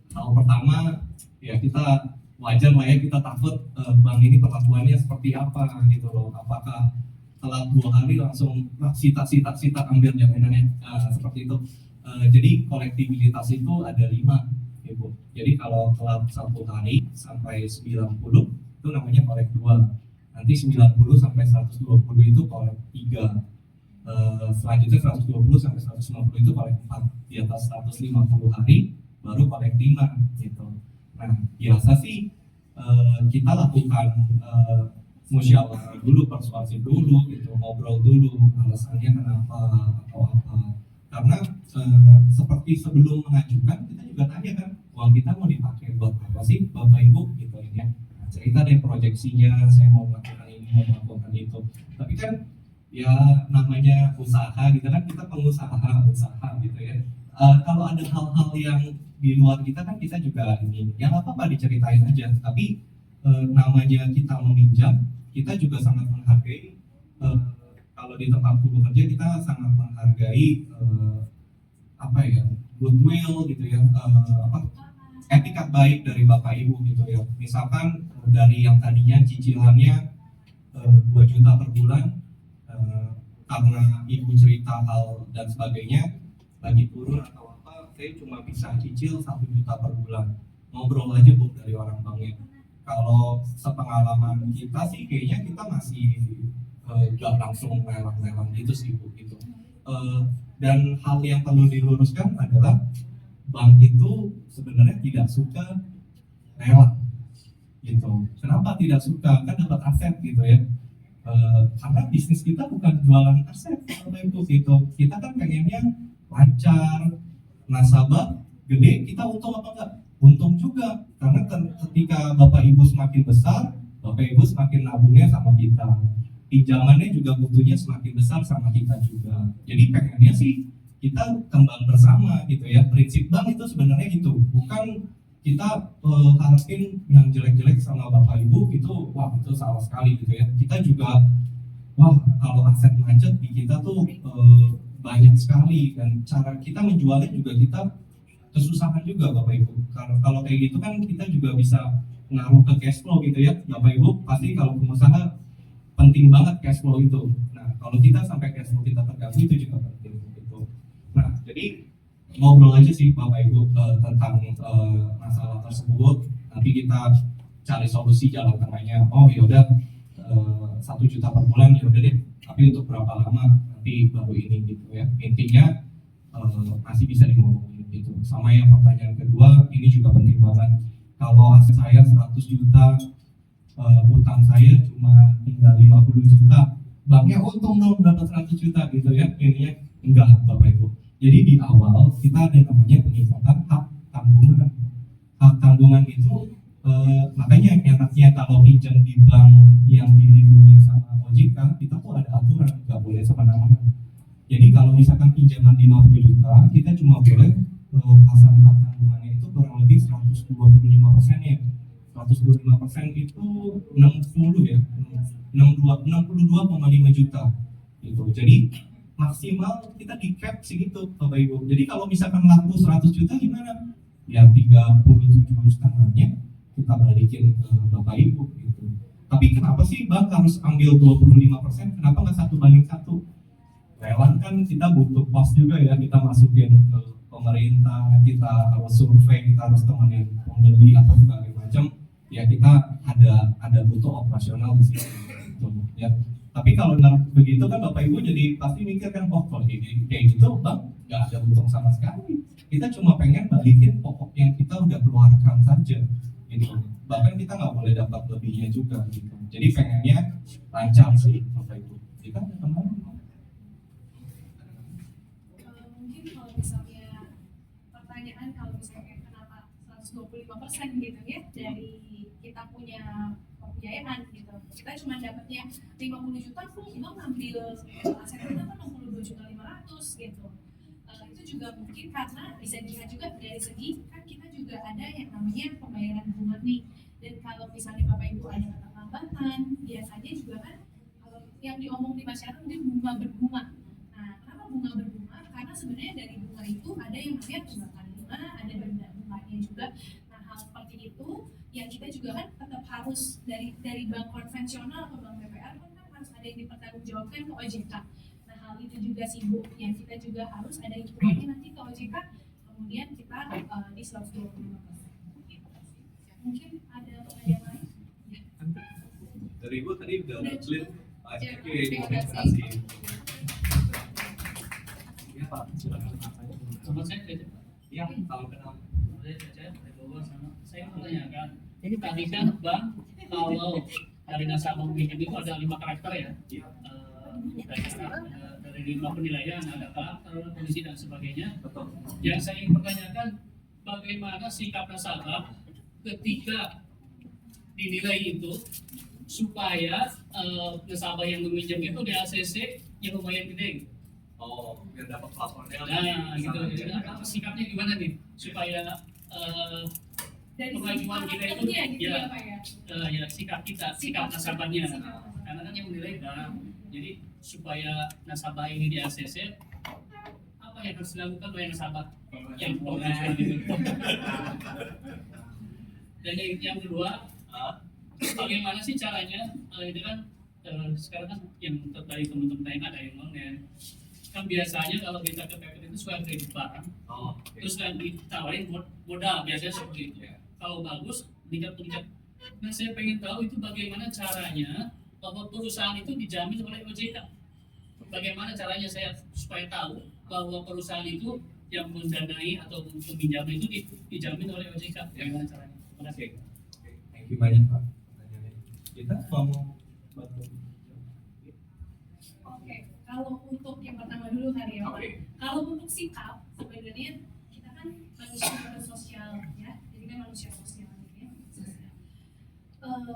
hal pertama ya kita wajar lah ya, kita takut bank ini perlakuannya seperti apa gitu loh. Apakah telat 2 hari langsung sita ambil jaminannya, seperti itu. Jadi kolektibilitas itu ada 5 Ibu. Jadi kalau telat 1 hari sampai 90 itu namanya kolek 2. Nanti 90 sampai 120 itu kolek 3. Selanjutnya 120 sampai 150 itu kolek 4. Di atas 150 hari baru kolek 5 gitu. Nah, biasa sih kita lakukan musyawarah dulu, persuasi dulu gitu, ngobrol dulu alasannya kenapa atau apa. Karena seperti sebelum mengajukan kita juga tanya kan, uang kita mau dipakai buat apa sih Bapak Ibu gitu ya. Cerita deh proyeksinya, saya mau melakukan ini, mau melakukan itu. Tapi kan ya namanya usaha gitu kan, kita pengusaha gitu ya. Kalau ada hal-hal yang di luar kita kan kita juga ini, ya nggak apa-apa diceritain aja. Tapi namanya kita meminjam, kita juga sangat menghargai. Kalau di tempat bekerja kita sangat menghargai apa ya, goodwill gitu ya, etika baik dari Bapak Ibu gitu ya. Misalkan dari yang tadinya cicilannya 2 juta per bulan, karena Ibu cerita hal dan sebagainya lagi turun atau apa, saya cuma bisa cicil 1 juta per bulan. Ngobrol aja Bu dari orang banknya. Kalau sepengalaman kita sih kayaknya kita masih gak langsung lelang-lelang gitu sih Bu gitu. Dan hal yang perlu diluruskan adalah bank itu sebenarnya tidak suka lelang gitu. Kenapa tidak suka? Kan dapat aset gitu ya. Karena bisnis kita bukan jualan aset Bapak Ibu gitu. Kita kan pengennya lancar, nasabah gede, kita untung apa enggak? Untung juga, karena ketika Bapak Ibu semakin besar, Bapak Ibu semakin nabungnya sama kita, pinjamannya juga butuhnya semakin besar sama kita juga. Jadi pengennya sih kita kembang bersama gitu ya. Prinsip bank itu sebenarnya gitu, bukan kita harapin yang jelek-jelek sama Bapak Ibu itu, wah itu salah sekali gitu ya. Kita juga, wah kalau aset macet di kita tuh banyak sekali, dan cara kita menjualnya juga kita kesusahan juga Bapak Ibu. Kalau kayak gitu kan kita juga bisa ngaruh ke cash flow gitu ya Bapak Ibu. Pasti kalau pengusaha penting banget cash flow itu. Nah kalau kita sampai cash flow kita terganggu itu juga penting gitu. Nah jadi ngobrol aja sih Bapak Ibu tentang masalah tersebut. Nanti kita cari solusi jalan tengahnya. Oh yaudah 1 juta per bulan yaudah deh. Tapi untuk berapa lama nanti baru ini gitu ya. Intinya masih bisa ngomongin gitu. Sama yang pertanyaan kedua ini juga penting banget. Kalau aset saya 100 juta, utang saya cuma tinggal 50 juta, banknya untung dong dapat 100 juta gitu ya. Ininya enggak Bapak Ibu. Jadi di awal kita ada namanya pengikatan hak tanggungan. Hak tanggungan itu makanya enaknya kalau pinjam di bank yang dilindungi sama OJK, kita tuh ada aturan, nggak boleh semena-mena. Jadi kalau misalkan pinjaman 50 juta, kita cuma boleh pasang hak tanggungannya itu kurang lebih 125% ya. 125% itu 60 ya, 62,5 juta gitu. Jadi maksimal kita di cap segitu Bapak Ibu. Jadi kalau misalkan laku 100 juta gimana? Ya 37,5-nya kita balikin ke Bapak Ibu gitu. Tapi kenapa sih bank harus ambil 25%? Kenapa nggak 1:1? Lelang kan kita butuh pos juga ya, kita masukin ke pemerintah, kita harus survei, kita harus temenin pembeli atau berbagai macam. Ya kita ada butuh operasional di sini gitu, ya. Tapi kalau begitu kan Bapak Ibu jadi pasti mikir kan, oh kalau kayak gitu bang nggak ada untung sama sekali. Kita cuma pengen balikin pokok yang kita udah keluarkan saja gitu. Bahkan kita nggak boleh dapat lebihnya juga gitu. Jadi pengennya lancar sih Bapak Ibu. Kita ada teman. Mungkin kalau misalnya pertanyaan kalau misalnya kenapa 125% gitu ya dari kita punya pembiayaan gitu, kita cuma dapatnya 50 juta, kita ngambil aset kita kan 62.500.000 gitu. Itu juga mungkin karena bisa dilihat juga dari segi kan kita juga ada yang namanya pembayaran bunga nih, dan kalau misalnya Bapak Ibu ada keterlambatan biasanya juga kan kalau yang diomong di masyarakat mungkin bunga berbunga. Nah kenapa bunga berbunga? Karena sebenarnya dari bunga itu ada yang namanya tunggakan bunga, ada denda bunganya juga. Nah hal seperti itu yang kita juga kan tetap harus dari bank konvensional atau bank BPR kan harus ada yang dipertanggungjawabkan ke OJK. Nah hal itu juga sih Bu, yang kita juga harus ada hitungannya nanti ke OJK, kemudian kita di 125%. Mungkin ada pertanyaan lain? Ya. Dari Ibu tadi udah clear. Ya, Oke, terima terima kasih. kasih. Ya Pak, silakan. Sama saya aja. Ya, salam kenal. Saya menanyakan, ini tadi kan bang, kalau dari nasabah pinjam itu ada 5 karakter ya. Dari 5 penilaian, ada karakter, kondisi dan sebagainya. Betul. Yang saya ingin pertanyakan, bagaimana sikap nasabah ketika dinilai itu supaya nasabah yang meminjam itu di ACC yang lumayan gede. Oh, biar dapat plafonnya. Nah, gitu. Jadi, sikapnya gimana nih supaya Dari pengajuan kita itu karakternya gitu ya, ya Pak ya. ya sikap kita, sikap nasabahnya. Karena kan yang menilai bank. Jadi supaya nasabah ini di ACC, apa yang harus dilakukan oleh nasabah yang pengajuan itu? Dan yang kedua, bagaimana sih caranya? Itu kan sekarang kan yang dari teman-teman yang ada yang online. Kan biasanya kalau kita ke PPT itu suka kredit barang, terus kan ditawarin modal biasanya seperti itu. Kalau bagus, tingkat. Nah saya pengen tahu itu bagaimana caranya bahwa perusahaan itu dijamin oleh OJK. Bagaimana caranya saya supaya tahu bahwa perusahaan itu yang mendanai atau meminjam itu dijamin oleh OJK. Bagaimana caranya? Terima kasih. Thank you banyak Pak. Pertanyaannya. Kita mau bantu. Oke, kalau untuk yang pertama dulu kali ya Pak. Oke. Kalau untuk sikap sebenarnya kita manusia sosial ya, jadi kan manusia sosial gitu ya.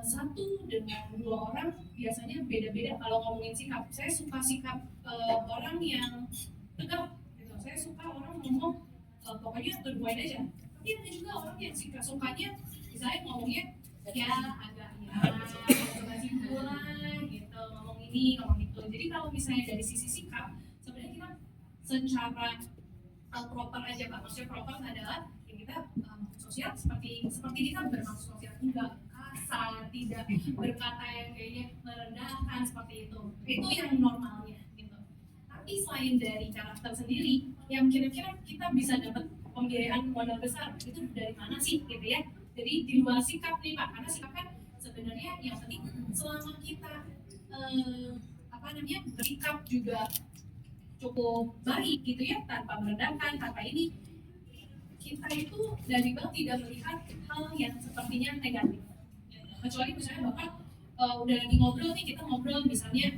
Satu dengan dua orang biasanya beda-beda kalau ngomongin sikap. Saya suka sikap orang yang tegap gitu. Saya suka orang ngomong pokoknya to the point aja. Tapi ada juga orang yang sukanya misalnya ngomongnya ya agak basi lah gitu, ngomong ini ngomong itu. Jadi kalau misalnya dari sisi sikap sebenarnya kita secara proper aja Pak. Maksudnya proper adalah ya kita sosial seperti kita bermaksud sosial, enggak kasar, tidak berkata yang kayaknya merendahkan seperti itu. Itu yang normalnya gitu. Tapi selain dari karakter sendiri, yang kira-kira kita bisa dapat pembiayaan modal besar itu dari mana sih gitu ya. Jadi di luar sikap nih Pak, karena sikap kan sebenarnya yang penting selama kita bersikap juga cukup baik gitu ya, tanpa merendahkan, tanpa ini, kita itu dari Bang tidak melihat hal yang sepertinya negatif. Kecuali misalnya Bapak udah lagi ngobrol nih, kita ngobrol misalnya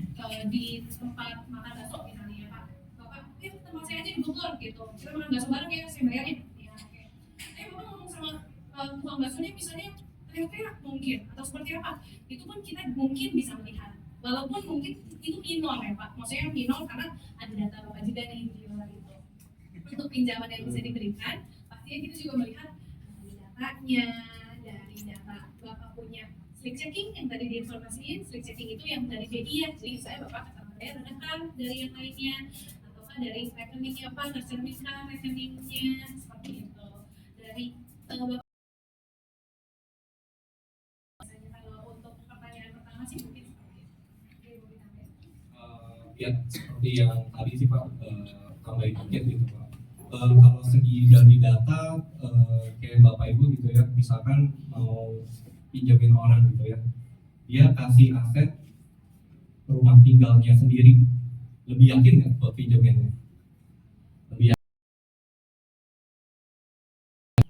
di tempat makan bakso misalnya ya Pak, Bapak, tempat saya aja di Bogor gitu, kita makan bakso bareng ya, saya bayarin ya, oke. Bapak ngomong sama tukang baksonya misalnya teriak-teriak mungkin, atau seperti apa, itu pun kita mungkin bisa melihat, walaupun mungkin itu minor ya Pak, maksudnya minor karena ada data Bapak juga nih di luar itu. Untuk pinjaman yang bisa diberikan, pastinya kita juga melihat dari datanya, dari data Bapak punya slick checking yang tadi diinformasiin. Slick checking itu yang dari BI ya, jadi saya Bapak akan bayar rendah dari yang lainnya, ataukah dari rekeningnya apa, tercerminkan rekeningnya, seperti itu. Dari Bapak, kalau untuk pertanyaan pertama sih mungkin ya seperti yang tadi sih Pak, tambahin dikit gitu Pak. Kalau segi dari data kayak Bapak Ibu gitu ya, misalkan mau pinjamin orang gitu ya, dia kasih aset rumah tinggalnya sendiri, lebih yakin nggak buat pinjaminnya? Lebih yakin.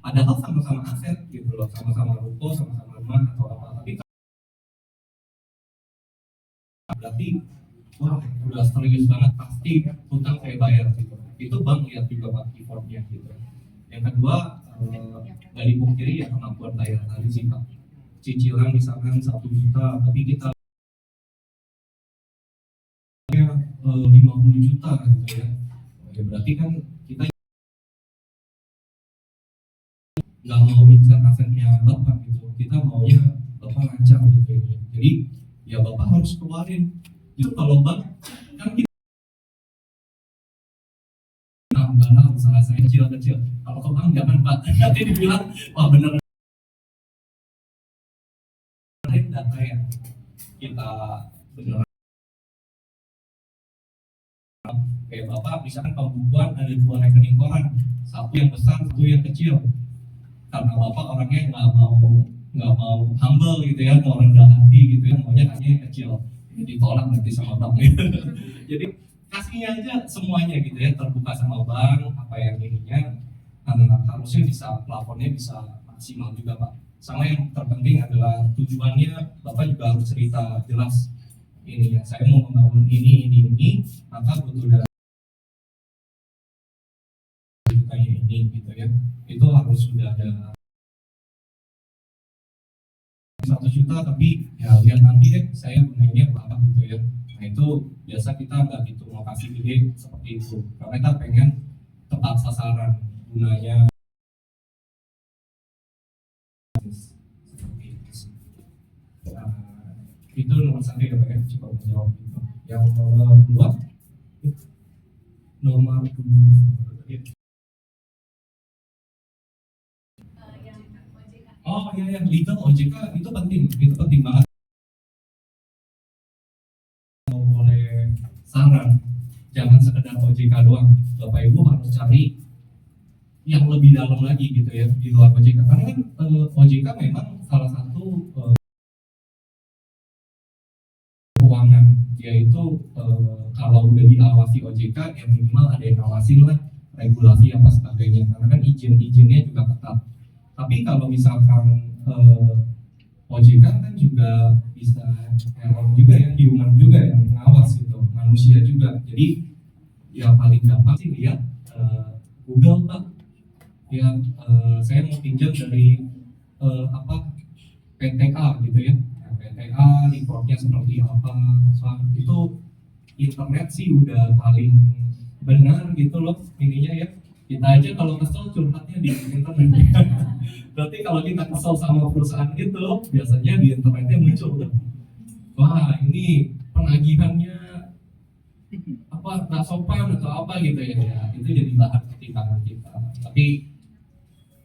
Padahal sama-sama aset gitu loh, sama-sama ruko, sama-sama rumah atau apa, tapi berarti wah udah serius banget, pasti utang saya bayar gitu. Itu bank lihat juga Pak effortnya gitu. Yang kedua dari pungkiri ya kemampuan bayar tadi sih Pak. Cicilan misalkan 1 juta, tapi kita 50 juta gitu ya. Ya berarti kan kita nggak mau minta asetnya Bapak gitu. Kita maunya Bapak lancar gitu ini. Jadi ya Bapak harus keluarin. Itu kalau bank kan kita dalam usaha saya kecil-kecil. Kalau ke bank jangan Pak, nanti dibilang wah bener data yang kita beneran kayak Bapak misalkan pembukuan ada 2 rekening koran, satu yang besar, satu yang kecil. Karena Bapak orangnya nggak mau humble gitu ya, mau rendah hati gitu ya, maunya hanya yang kecil. Ditolak nanti sama bank gitu. Jadi kasihnya aja semuanya gitu ya, terbuka sama bank, apa yang ininya harusnya bisa, plafonnya bisa maksimal juga Pak. Sama yang terpenting adalah tujuannya Bapak juga harus cerita jelas ini ya, saya mau membangun ini, maka butuh dana ini gitu ya, itu harus sudah ada 1 juta, tapi ya lihat nanti deh saya gunainnya berapa gitu ya. Nah itu biasa kita nggak gitu mau kasih ide seperti itu, karena kita pengen tepat sasaran gunanya seperti itu. Itu nomor 1 ya Pak ya, coba menjawab itu. Yang nomor 2 oh ya yang legal OJK itu penting banget. Kalau boleh saran, jangan sekedar OJK doang, Bapak Ibu harus cari yang lebih dalam lagi gitu ya di luar OJK, karena kan OJK memang salah satu keuangan, yaitu kalau udah diawasi OJK ya minimal ada yang ngawasin lah, regulasi apa sebagainya, karena kan izin-izinnya juga ketat. Tapi kalau misalkan OJK kan juga bisa error juga ya, human juga yang ngawas gitu, manusia juga. Jadi ya paling gampang sih lihat Google Pak, ya saya mau pinjam dari PTA gitu ya. Nah, PTA reportnya seperti apa itu internet sih udah paling benar gitu loh ininya ya. Kita aja kalau kesel curhatnya di internet. Berarti kalau kita kesel sama perusahaan itu biasanya di internetnya muncul. Wah ini penagihannya apa nggak sopan atau apa gitu ya, ya itu jadi bahan pertimbangan kita. Tapi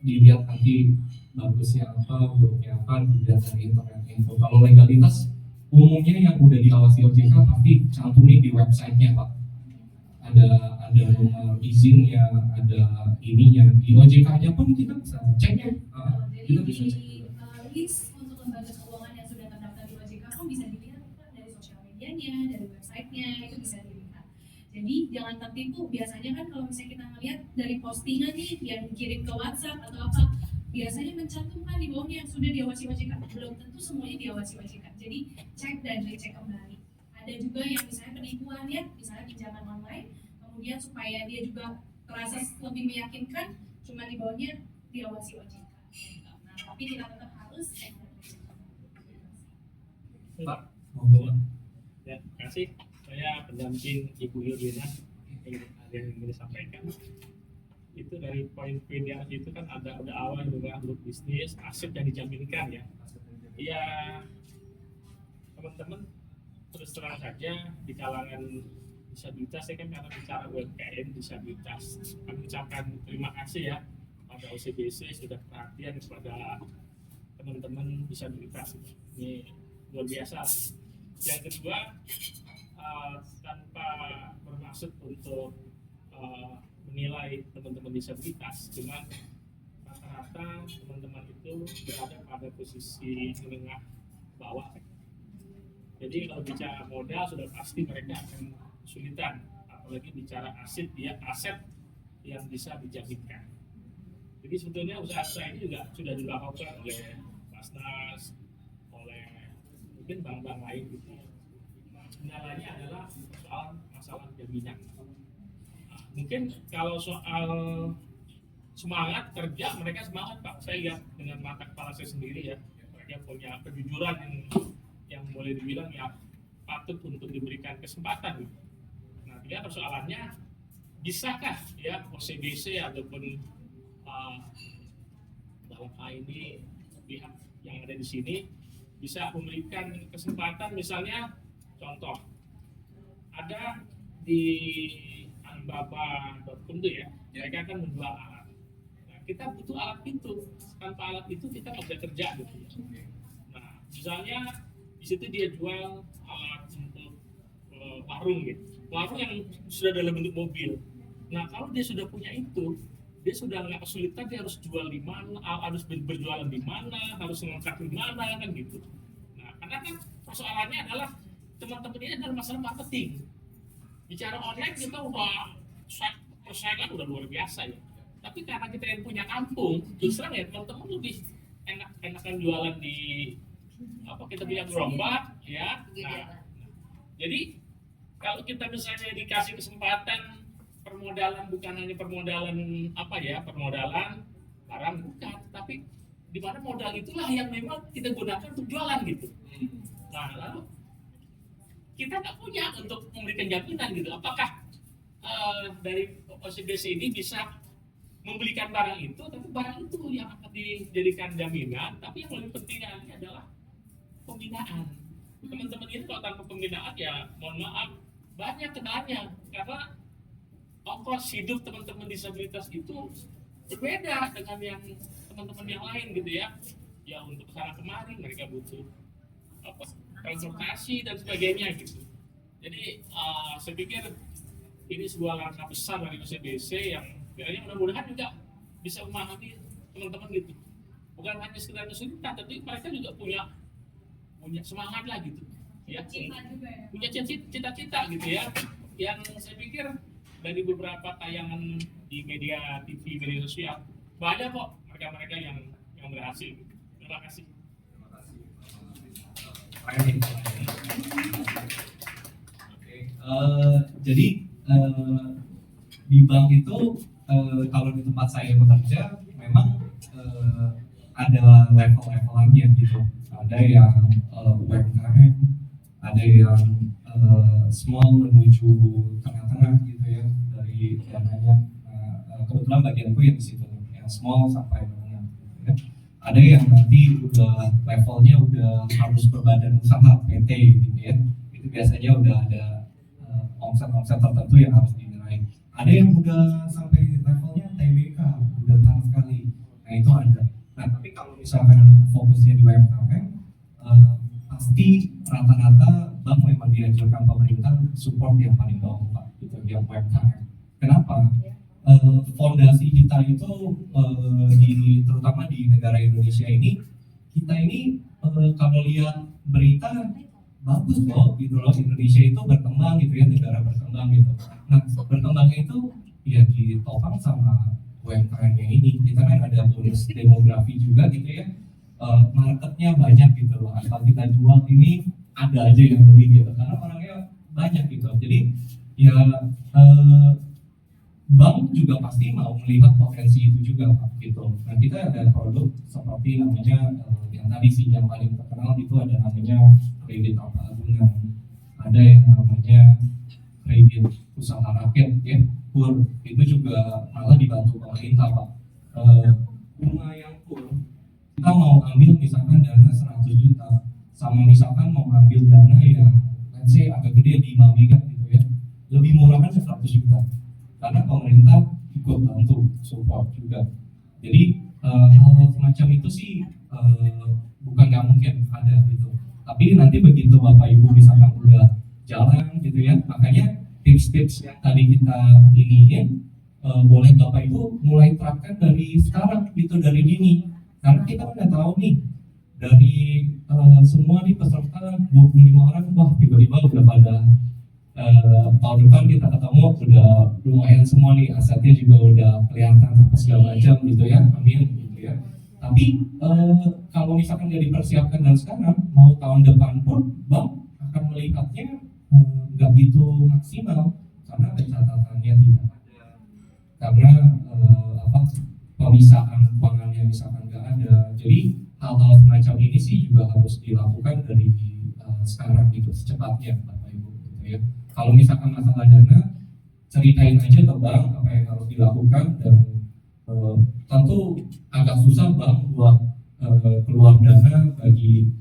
dilihat nanti bagusnya apa, buruknya apa, dilihat dari internet info. Kalau legalitas umumnya yang udah diawasi OJK pasti cantumin di websitenya Pak. Ada nomor izinnya, ada ininya di OJK-nya pun kita bisa cek ya. Kita bisa cek. List untuk lembaga keuangan yang sudah terdaftar di OJK pun bisa dilihat Pak, dari sosial medianya, dari websitenya, itu bisa dilihat. Jadi jangan tertipu. Biasanya kan kalau misalnya kita ngelihat dari postingan nih yang dikirim ke WhatsApp atau apa, biasanya mencantumkan di bawahnya yang sudah diawasi OJK. Belum tentu semuanya diawasi OJK. Jadi cek dan dicek kembali. Ada juga yang misalnya penipuan ya, misalnya pinjaman online, kemudian supaya dia juga terasa lebih meyakinkan, cuma di bawahnya diawasi OJK. Nah, tapi kita tetap harus cek dan dicek. Pak, monggo. Ya, terima kasih. Saya pendamping Ibu Yudina yang ada yang ingin disampaikan. Itu dari poin-poin yang itu kan ada awal juga grup bisnis, aset yang dijaminkan ya. Ya, teman-teman terus terang saja di kalangan disabilitas, saya kan karena bicara UMKM disabilitas, kami ucapkan terima kasih ya pada OCBC sudah perhatian kepada teman-teman disabilitas. Ini luar biasa. Yang kedua, tanpa bermaksud untuk menilai teman-teman disabilitas, cuman rata-rata teman-teman itu berada pada posisi menengah bawah. Jadi kalau bicara modal sudah pasti mereka akan kesulitan, apalagi bicara aset yang bisa dijaminkan. Jadi sebetulnya usaha ini juga sudah dilakukan oleh Basnas, oleh mungkin bank-bank lain gitu. Kendalanya adalah soal masalah jaminan. Nah, mungkin kalau soal semangat kerja, mereka semangat Pak. Saya lihat dengan mata kepala saya sendiri ya, mereka punya kejujuran yang boleh dibilang ya patut untuk diberikan kesempatan. Nah, dia persoalannya bisakah ya OCBC ataupun dalam hal ini pihak yang ada di sini bisa memberikan kesempatan, misalnya contoh ada di Alibaba.com itu ya, mereka akan menjual alat. Nah, kita butuh alat itu, tanpa alat itu kita nggak bisa kerja gitu ya. Nah, misalnya di situ dia jual alat untuk warung gitu, warung yang sudah dalam bentuk mobil. Nah, kalau dia sudah punya itu, dia sudah nggak kesulitan, dia harus jual di mana, harus berjualan di mana, harus ngangkat di mana kan gitu. Nah, karena kan persoalannya adalah teman-teman ini adalah masalah marketing. Bicara online kita udah persaingan udah luar biasa ya. Tapi karena kita yang punya kampung, terus terang ya teman-teman lebih enakan jualan di apa kita punya gerobak ya. Nah, jadi kalau kita misalnya dikasih kesempatan permodalan, bukan hanya permodalan permodalan barang bukan, tapi di mana modal itulah yang memang kita gunakan untuk jualan gitu. Nah, lalu kita nggak punya untuk memberikan jaminan gitu. Apakah dari OCBC ini bisa membelikan barang itu, tapi barang itu yang akan dijadikan jaminan, tapi yang lebih penting lagi adalah pembinaan. Teman-teman ini kalau tanpa pembinaan ya mohon maaf banyak kenanya, karena ongkos hidup teman-teman disabilitas itu berbeda dengan yang teman-teman yang lain gitu ya. Ya untuk kesana kemari mereka butuh transportasi dan sebagainya gitu. Jadi saya pikir ini sebuah langkah besar dari OCBC yang kiranya mudah-mudahan juga bisa memahami teman-teman gitu. Bukan hanya sekedar kesulitan, tapi mereka juga punya semangat lah gitu. Ya, punya cita-cita gitu ya. Yang saya pikir dari beberapa tayangan di media TV, media sosial banyak kok mereka-mereka yang berhasil. Terima kasih. Oke, jadi di bank itu kalau di tempat saya bekerja memang ada level-levelannya gitu. Ada yang UMKM, ada yang small menuju tengah-tengah gitu ya dari dananya. Kebetulan bagianku yang di situ, yang small sampai menengah. Gitu ya. Ada yang nanti udah levelnya udah harus berbadan usaha PT gitu ya. Itu biasanya udah ada omset-omset tertentu yang harus dinilai. Ada yang udah sampai levelnya TBK, udah besar sekali. Nah itu ada. Nah tapi kalau misalkan fokusnya di UMKM, pasti rata-rata bank memang dianjurkan pemerintah support yang paling bawah Pak, gitu yang UMKM. Kenapa? Fondasi kita itu terutama di negara Indonesia ini, kita ini kalau lihat berita bagus loh gitu loh, Indonesia itu berkembang gitu ya, negara berkembang gitu. Nah berkembangnya itu ya ditopang sama UMKM-nya ini. Kita kan ada bonus demografi juga gitu ya, marketnya banyak gitu loh, asal kita jual ini ada aja yang beli gitu karena orangnya banyak gitu. Jadi ya bank juga pasti mau melihat potensi itu juga Pak gitu. Nah kita ada produk seperti namanya yang tadi sih yang paling terkenal itu ada namanya kredit agungan, ada yang namanya kredit usaha rakyat ya, KUR, itu juga malah dibantu pemerintah Pak. Bunga yang KUR kita mau ambil misalkan dana 100 juta sama misalkan mau ambil dana yang let's say agak gede 5 miliar gitu ya, lebih murah kan 100 juta karena pemerintah ikut bantu support juga. Jadi hal semacam itu sih bukan nggak mungkin ada gitu. Tapi nanti begitu Bapak Ibu misalkan udah jalan gitu ya, makanya tips-tips yang tadi kita iniin boleh Bapak Ibu mulai terapkan dari sekarang gitu, dari dini. Karena kita udah tahu nih dari semua nih peserta 25 orang, wah tiba-tiba udah pada tahun depan kita ketemu udah lumayan semua nih, asetnya juga udah kelihatan apa segala macam gitu ya, amin gitu ya. Tapi kalau misalkan nggak dipersiapkan dari sekarang, mau tahun depan pun bank akan melihatnya nggak gitu maksimal karena pencatatannya tidak ada, karena pemisahan keuangannya misalkan nggak ada. Jadi hal-hal semacam ini sih juga harus dilakukan dari sekarang gitu, secepatnya Bapak Ibu gitu ya. Kalau misalkan masalah dana, ceritain aja ke bank apa yang harus dilakukan, dan tentu agak susah bank buat keluar dana bagi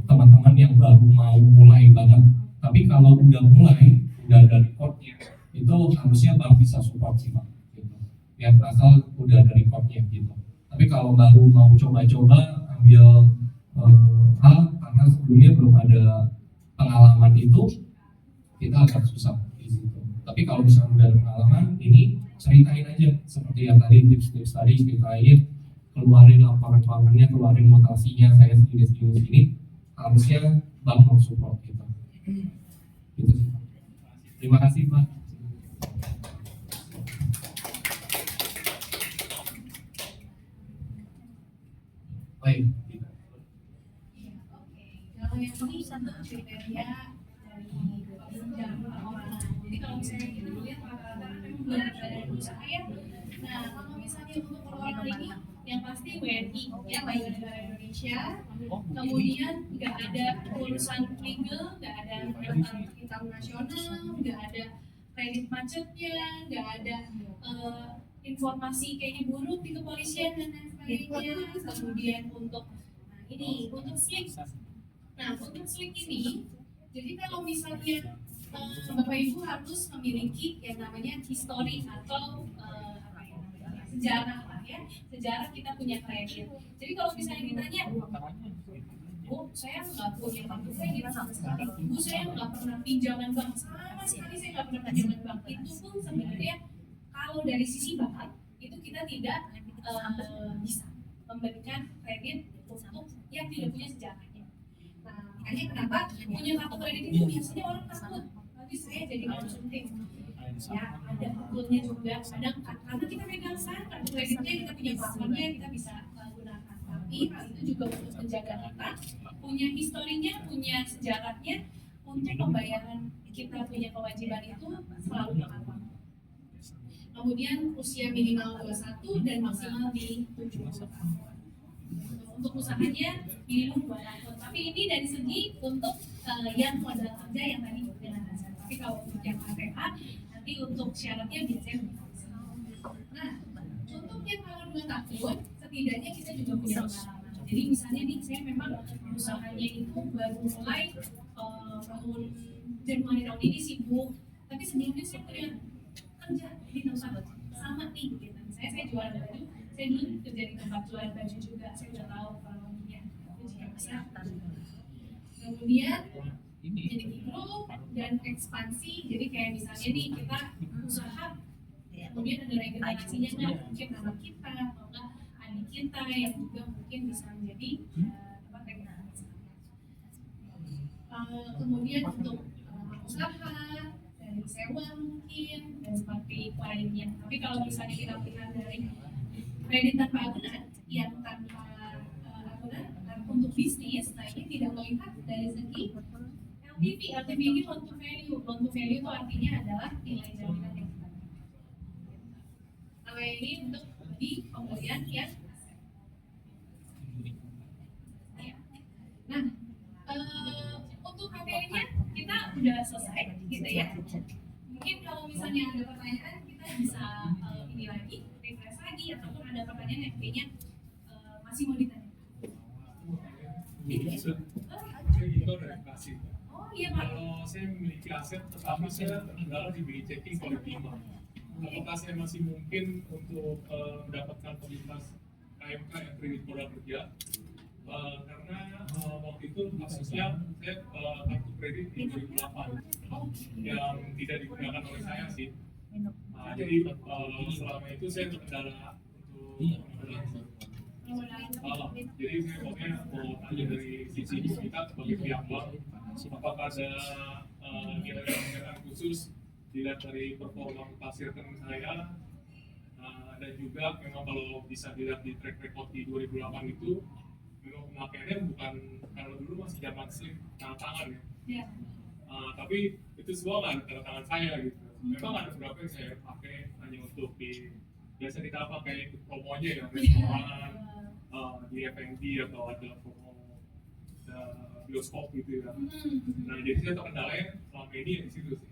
teman-teman yang baru mau mulai banget. Tapi kalau udah mulai, udah ada recordnya, itu harusnya bank bisa support sih Pak. Gitu. Yang asal udah ada recordnya gitu. Tapi kalau baru mau coba-coba ambil hal karena sebelumnya belum ada pengalaman itu, kita agak susah di situ. Tapi kalau misalnya udah ada pengalaman, ini ceritain aja seperti yang tadi tips-tips tadi, ceritain, keluarin laporan keuangannya, keluarin mutasinya, saya segini, harusnya bank mau support gitu. Gitu sih Pak. Terima kasih Pak. Baik. Kalau yang ini satu kriteria dari jam orang. Jadi kalau misalnya kita lihat rata-rata memang belum ada usaha ya. Nah kalau misalnya untuk peluang ini yang pasti WNI ya, warga negara Indonesia. Kemudian nggak ada urusan legal, nggak ada daftar internasional, nggak ada kredit macetnya, nggak ada informasi kayaknya buruk di kepolisian dan lain sebagainya. Kemudian untuk untuk slik. Nah, untuk slik ini, jadi kalau misalnya Bapak Ibu harus memiliki yang namanya histori atau sejarah lah ya, sejarah kita punya kredit. Jadi kalau misalnya ditanya, Bu, saya nggak punya kartu kredit sama sekali. Bu, saya nggak pernah pinjaman bank sama sekali, saya nggak pernah pinjaman bank. Itu pun sebenarnya kalau dari sisi bank itu kita tidak bisa memberikan kredit untuk yang tidak punya sejarahnya. Nah, makanya kenapa punya kartu kredit itu biasanya orang takut. Nanti saya jadi konsumtif. Ya, ada hukumnya juga. Kadang karena kita pegang saham kartu kreditnya, kita punya plafonnya, kita bisa gunakan. Tapi hal itu juga untuk menjaga kita punya historinya, punya sejarahnya untuk pembayaran kita punya kewajiban itu selalu tepat. Kemudian usia minimal 21 dan maksimal di 70 tahun. Untuk usahanya minimum 2 tahun. Tapi ini dari segi untuk yang modal kerja yang tadi dengan dasar. Tapi kalau untuk yang APA nanti untuk syaratnya biasanya lebih besar. Nah, untuk yang kalau 2 tahun setidaknya kita juga punya pengalaman. Jadi misalnya nih saya memang usahanya itu baru mulai tahun Januari tahun ini sibuk, tapi sebelumnya saya punya kerja di tempat sama nih gitu. Saya jualan baju, saya dulu kerja di tempat jualan baju juga, saya udah tahu kronologinya itu jika bisa. Kemudian jadi grup dan ekspansi, jadi kayak misalnya nih kita usaha, kemudian ada regenerasinya nggak, mungkin anak kita atau enggak adik kita yang juga mungkin bisa menjadi tempat regenerasi. Kemudian untuk usaha dari sewa mungkin dan seperti lainnya. Tapi kalau misalnya kita lihat dari kredit tanpa agunan yang tanpa agunan untuk bisnis, nah ini tidak melihat dari segi LTV. LTV ini loan to value. Loan to value itu artinya adalah nilai jaminan yang kita berikan. Kalau ini untuk di pembelian yang ya. Nah, untuk materinya kita udah selesai gitu ya. Mungkin kalau misalnya ada pertanyaan kita bisa ini lagi, refresh lagi, ataupun ada pertanyaan yang kayaknya masih mau ditanya. Saya juga dari Bekasi. Oh iya Pak. Kalau saya memiliki aset, tetapi saya terkendala di BI checking oleh Bima. Apakah saya masih mungkin untuk mendapatkan fasilitas KMK yang kredit modal kerja? Karena waktu itu kasusnya saya kartu kredit di 2008 yang tidak digunakan oleh saya sih. Jadi selama itu saya terkendala untuk jadi saya mau tanya dari sisi kita sebagai pihak bank, apakah ada nilai khusus dilihat dari performa mutasi rekening saya, dan juga memang kalau bisa dilihat di track record di 2008 itu memang pemakaiannya bukan, kalau dulu masih zaman slip tanda tangan ya. Tapi itu semua nggak ada tanda tangan saya gitu. Memang ada beberapa yang saya pakai hanya untuk biasa kita pakai promonya ya, restoran, di F&B atau ada promo bioskop gitu ya. Nah jadi saya terkendalanya selama ini ya di situ sih.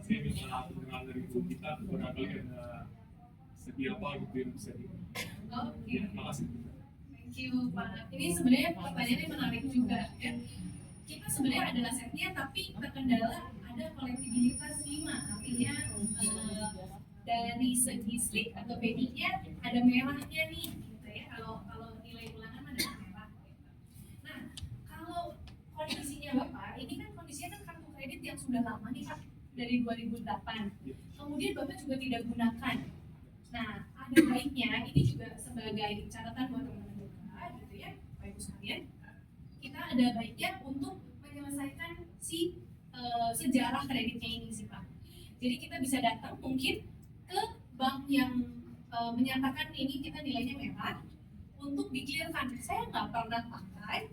Saya minta pendengar dari ibu kita barangkali ada segi apa gitu yang bisa di. Ya, makasih. Thank you Pak. Ini sebenarnya pertanyaannya menarik juga ya. Kita sebenarnya ada asetnya tapi terkendala ada kolektibilitas 5, artinya dari segi slip atau BI-nya ada merahnya nih gitu ya. Kalau nilai ulangan ada merah gitu. Nah, kalau kondisinya Bapak, ini kan kondisinya kan kartu kredit yang sudah lama nih Pak, dari 2008. Kemudian Bapak juga tidak gunakan. Nah, ada baiknya ini juga sebagai catatan buat teman-teman juga gitu ya, Bapak Ibu sekalian. Kita ada baiknya untuk menyelesaikan si sejarah kreditnya ini sih Pak. Jadi kita bisa datang mungkin ke bank yang menyatakan ini kita nilainya merah untuk di-clearkan. Saya nggak pernah pakai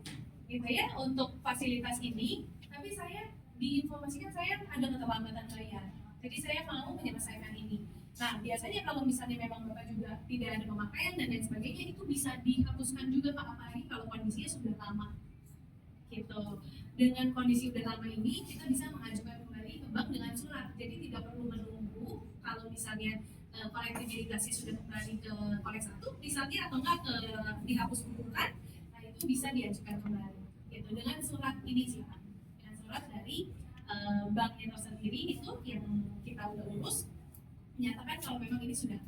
gitu ya untuk fasilitas ini, tapi saya diinformasikan saya ada keterlambatan bayar. Jadi saya mau menyelesaikan ini. Nah, biasanya kalau misalnya memang Bapak juga tidak ada pemakaian dan lain sebagainya, itu bisa dihapuskan juga Pak, apalagi kalau kondisinya sudah lama. Gitu. Dengan kondisi udah lama ini, kita bisa mengajukan kembali ke bank dengan surat. Jadi tidak perlu menunggu kalau misalnya kolektibilitasnya sudah kembali ke kolek 1, misalnya atau enggak ke dihapus bukan, nah itu bisa diajukan kembali. Gitu. Dengan surat ini sih Pak. Dengan surat dari banknya tersendiri itu yang kita udah urus, menyatakan kalau memang ini sudah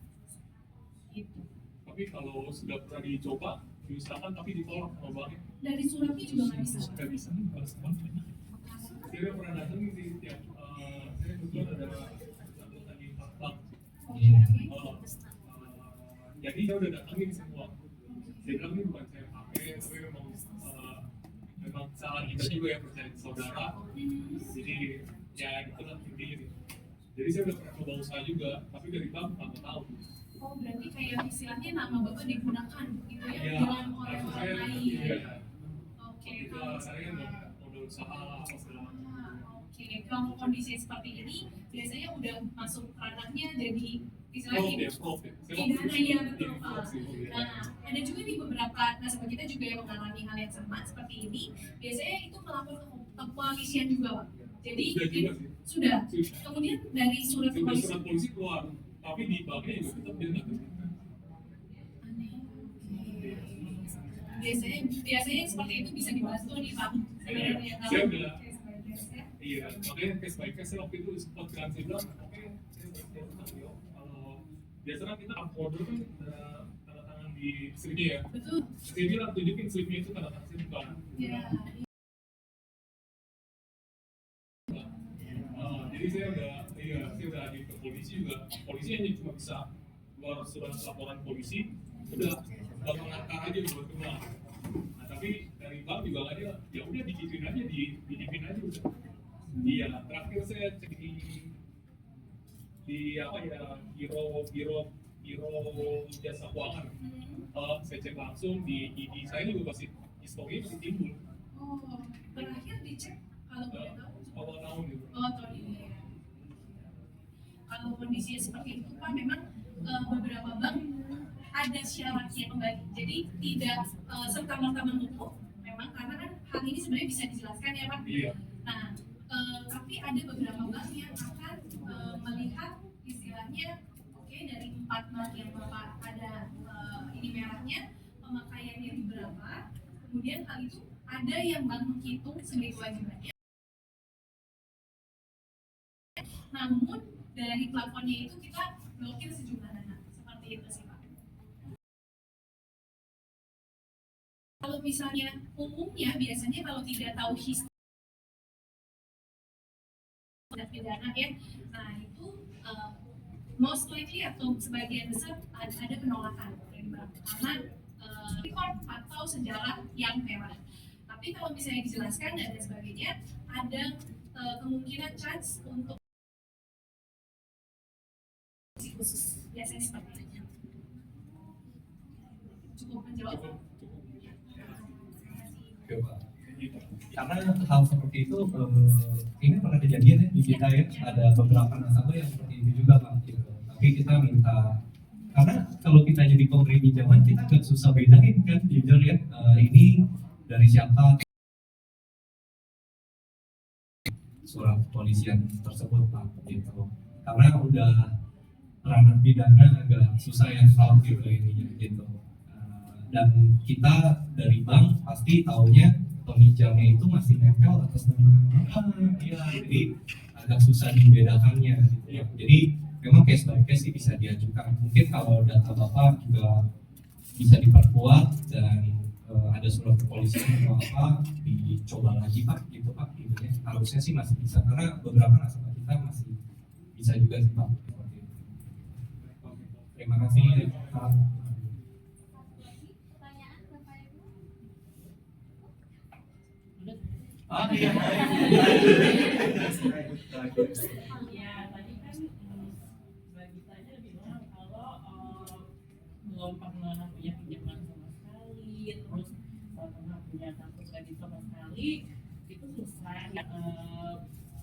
gitu. Tapi kalau sudah pernah dicoba, diusahakan tapi ditolak sama banknya. Dari suratnya juga nggak bisa. Nggak bisa, harus bank. Saya pernah datang di tiap, saya kebetulan ada satu tadi bank. Jadi saya udah datangin semua. Saya bilang ini bukan saya pakai, tapi memang salah kita juga ya percaya saudara. Jadi ya itulah intinya. Jadi saya udah pernah coba usaha juga, tapi dari bank nggak tahu. Oh berarti kayak istilahnya nama Bapak digunakan gitu ya, Ya, dengan orang lain. iya. Oke. Itu saya modal usaha apa segala macam. Oke, kalau kondisi seperti ini biasanya udah masuk ranahnya jadi istilahnya pidana ya, betul Pak. Nah, ada juga nih beberapa nasabah kita juga yang mengalami hal yang sama seperti ini. Biasanya itu melapor ke kepolisian juga Pak. Jadi sudah. Kemudian dari surat polisi keluar, tapi di banknya juga tetap dia nggak terima. biasanya seperti itu bisa dibantu nih Pak. Sebenarnya Saya kalau udah, case by case ya. iya, makanya case by case saya waktu itu sempat bilang, saya bilang, oke, saya tetap yo. Kalau biasanya kita uploader kan tanda tangan di slipnya ya. Betul. Saya bilang tunjukin slipnya itu tanda tangan saya bukan. Ya. Jadi saya udah di ke polisi juga. Polisi hanya cuma bisa keluar surat laporan polisi, udah bakal ngantar aja buat kemana. Nah tapi dari bank juga nggak ada, ya udah digituin aja, dititipin aja udah. Iya, terakhir saya cek di apa ya, biro jasa keuangan. Saya cek langsung di saya juga pasti historinya masih timbul. Oh, terakhir dicek kalau boleh tahu. Awal tahun gitu. Oh, tahun ini ya. Kalau kondisinya seperti itu Pak, memang beberapa bank ada syaratnya kembali. Jadi tidak serta-merta menutup, memang karena kan hal ini sebenarnya bisa dijelaskan ya Pak. Iya. Nah, tapi ada beberapa bank yang akan melihat istilahnya, oke, dari 4 bank yang Bapak ada ini merahnya, pemakaiannya di berapa, kemudian hal itu ada yang bank menghitung sebagai kewajibannya. Namun dari plafonnya itu kita blokir sejumlah dana, seperti itu sih Pak. Kalau misalnya umumnya biasanya kalau tidak tahu histori pidana ya, nah itu most likely atau sebagian besar ada penolakan dari bank karena record atau sejarah yang merah. Tapi kalau misalnya dijelaskan dan sebagainya, ada kemungkinan chance untuk khusus biasanya seperti itu. Cukup menjawab. Oke, Pak. Karena hal seperti itu ini pernah kejadian ya di kita ya, ada beberapa nasabah yang seperti itu juga Pak gitu. Tapi kita minta, karena kalau kita jadi pemberi pinjaman kita agak susah bedain kan jujur ya, ini dari siapa surat kepolisian tersebut Pak gitu. Karena udah ranah pidana agak susah ya kalau gitu ininya gitu. Dan kita dari bank pasti taunya peminjamnya itu masih nempel atas nama ya, jadi agak susah dibedakannya gitu ya. Jadi memang case by case sih bisa diajukan. Mungkin kalau data Bapak juga bisa diperkuat dan ada surat kepolisian atau apa, dicoba lagi Pak gitu Pak gitu ya. Harusnya sih masih bisa karena beberapa nasabah kita masih bisa juga sih Pak. Terima kasih Pak. Iya, tadi kan Mbak Gitanya bilang kalau belum pernah punya pinjaman sama sekali, terus pernah punya kartu kredit sama sekali, itu susah.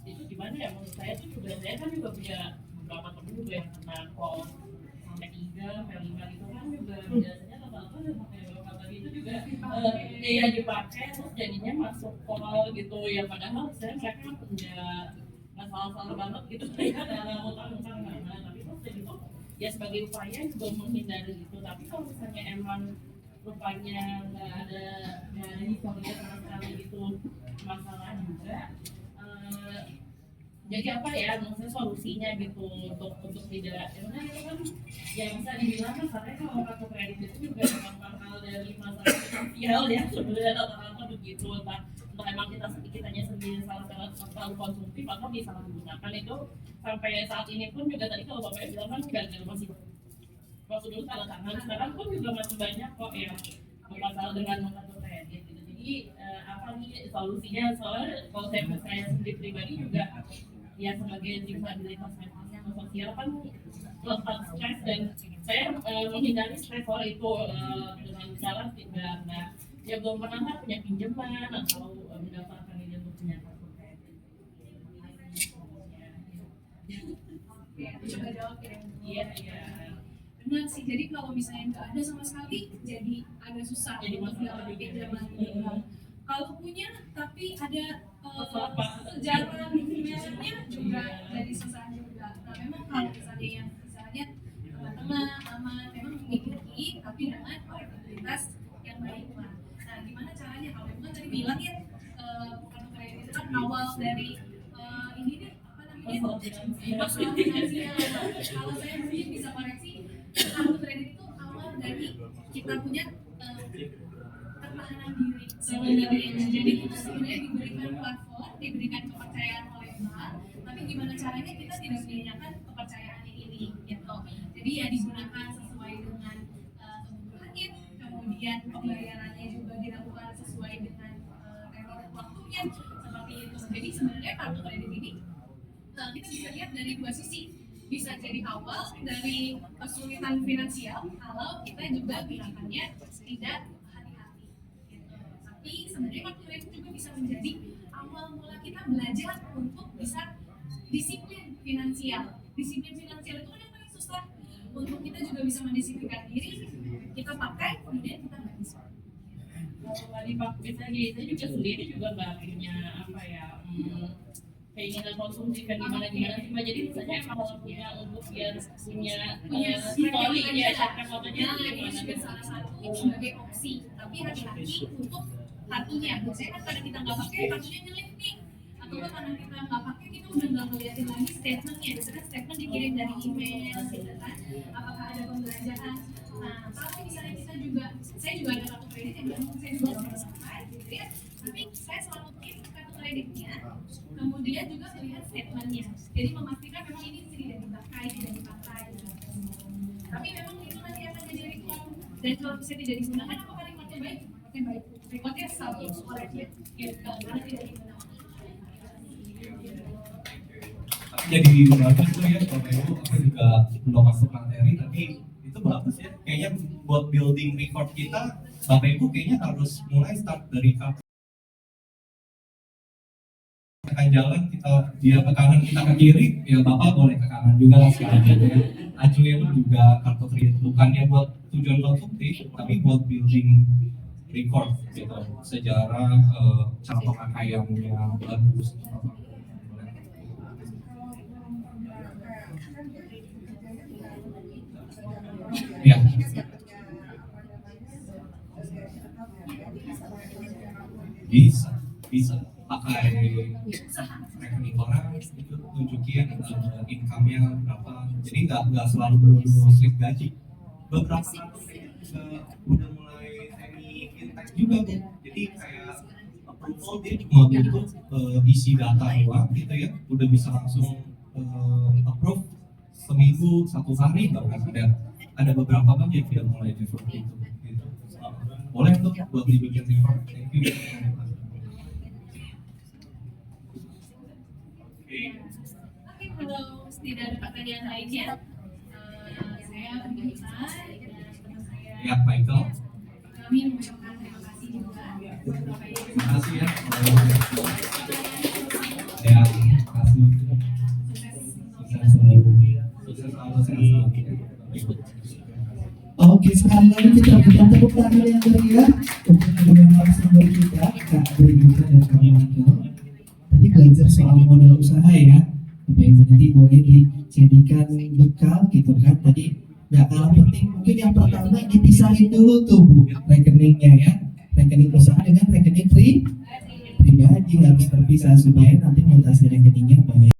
Itu gimana ya? Menurut saya tuh juga saya kan juga punya beberapa temen juga yang kena call sampai 3, sampai 5 gitu kan juga biasanya rata-rata udah pakai beberapa tadi itu juga iya dipakai terus jadinya masuk call gitu ya, padahal saya mereka punya masalah-masalah banget gitu ya dalam utang-utang mana, tapi terus jadi itu ya sebagai upaya juga menghindari itu. Tapi kalau misalnya emang rupanya nggak ada historinya sama sekali gitu masalah juga, jadi apa ya maksudnya solusinya gitu untuk tidak karena itu kan ya bisa dibilang kan katanya kalau kartu kredit itu juga memang hal dari masalah sosial ya sebenarnya rata-rata begitu, entah emang kitanya sendiri salah terlalu konsumtif atau disalahgunakan. Itu sampai saat ini pun juga tadi kalau Bapak bilang kan nggak masih prosedur tanda tangan, sekarang pun juga masih banyak kok yang bermasalah dengan kartu kredit gitu. Jadi apa nih solusinya, soalnya kalau saya sendiri pribadi juga ya sebagai disabilitas mental sosial kan lepas stres dan saya menghindari stres soal itu dengan cara tidak ya belum pernah punya pinjaman atau mendapatkan ini untuk punya kartu kredit. Oke, aku coba jawab ya. Iya, iya. Benar sih, jadi kalau misalnya nggak ada sama sekali, jadi agak susah Jadi untuk masalah. dapat pinjaman ilegal. Kalau punya, tapi ada Apa? sejarah merahnya juga jadi susah juga. Nah, memang kalau misalnya yang misalnya tengah-tengah, aman, memang memiliki, tapi dengan kualitas yang baik lah. Nah, gimana caranya? Kalau memang tadi bilang ya, kartu kredit itu kan awal dari ini deh, apa namanya? Personal finansial. Kalau saya mungkin bisa koreksi, kartu kredit itu awal dari kita punya pertahanan diri sebenarnya. Jadi kita sebenarnya diberikan platform, diberikan kepercayaan oleh bank, tapi gimana caranya kita tidak menyanyikan kepercayaan ini gitu. Jadi ya digunakan sesuai dengan kebutuhannya, kemudian pembayarannya juga dilakukan sesuai dengan tenor waktunya seperti itu. Jadi sebenarnya kartu kredit ini kita bisa lihat dari dua sisi. Bisa jadi awal dari kesulitan finansial kalau kita juga gunakannya tidak hati-hati gitu. Tapi sebenarnya kartu kredit juga bisa menjadi awal mula kita belajar untuk bisa disiplin finansial. Disiplin finansial itu kan yang paling susah. Untuk kita juga bisa mendisiplinkan diri, kita pakai kemudian kita nggak bisa. Kalau di Pak kita juga sendiri juga nggak punya apa ya, keinginan konsumsi kan gimana cuma jadi misalnya emang kalau punya untuk biar punya story ya cara fotonya Nah, ini gimana juga salah satu sebagai opsi. Tapi hati-hati untuk kartunya. Biasanya kan karena kita nggak pakai kartunya nyelip nih. Atau kan karena kita nggak pakai kita udah nggak ngeliatin lagi statementnya. Biasanya statement dikirim dari email, gitu kan. Apakah ada pembelanjaan? Nah, kalau misalnya kita juga, saya juga ada kartu kredit yang memang saya juga nggak pakai, gitu ya. Tapi saya selalu kirim kartu kreditnya, kemudian juga melihat statementnya. Jadi memastikan memang ini tidak dipakai, tidak dipakai. Tapi memang itu nanti akan jadi record. Dan kalau bisa tidak digunakan, apakah recordnya baik? Recordnya baik. Recordnya satu oleh dia. Gitu, karena tidak digunakan. Jadi bagus tuh ya Bapak Ibu, aku juga belum masuk materi tapi itu bagus ya. Kayaknya buat building record kita, Bapak Ibu kayaknya harus mulai start dari kartu. Akan jalan kita dia ke kanan kita ke kiri, ya Bapak boleh ke kanan juga lah sekarang gitu ya. Ajuin juga kartu kredit bukannya buat tujuan konsumtif tapi buat building record gitu, sejarah cara pemakaiannya bagus. Ya, bisa pakai rekening orang itu tunjukin income-nya berapa. Jadi nggak selalu benar-benar slip gaji. Beberapa kartu juga udah mulai semi fintech juga tuh. Jadi kayak approval dia cuma butuh isi data doang gitu ya, udah bisa langsung approve seminggu, satu hari bahkan ada beberapa bank yang tidak mulai develop itu gitu. Boleh tuh buat dibikin report. Thank you. Oke, kalau tidak ada pertanyaan lainnya, saya selesai dan teman saya. Ya, Michael. Kami mengucapkan terima kasih juga buat Bapak Ibu. Terima kasih ya. Ya, terima kasih. Sukses selalu. Sukses selalu, sehat selalu. Oke, sekali lagi kita berikan tepuk tangan yang meriah untuk kedua narasumber kita, Kak Brigita dan Kak Michael. Tadi belajar soal modal usaha ya, Bapak Ibu nanti boleh dijadikan bekal gitu kan. Tadi nggak kalah penting, mungkin yang pertama dipisahin dulu tuh Bu, rekeningnya ya, rekening usaha dengan rekening pribadi harus terpisah supaya nanti mutasi rekeningnya baik.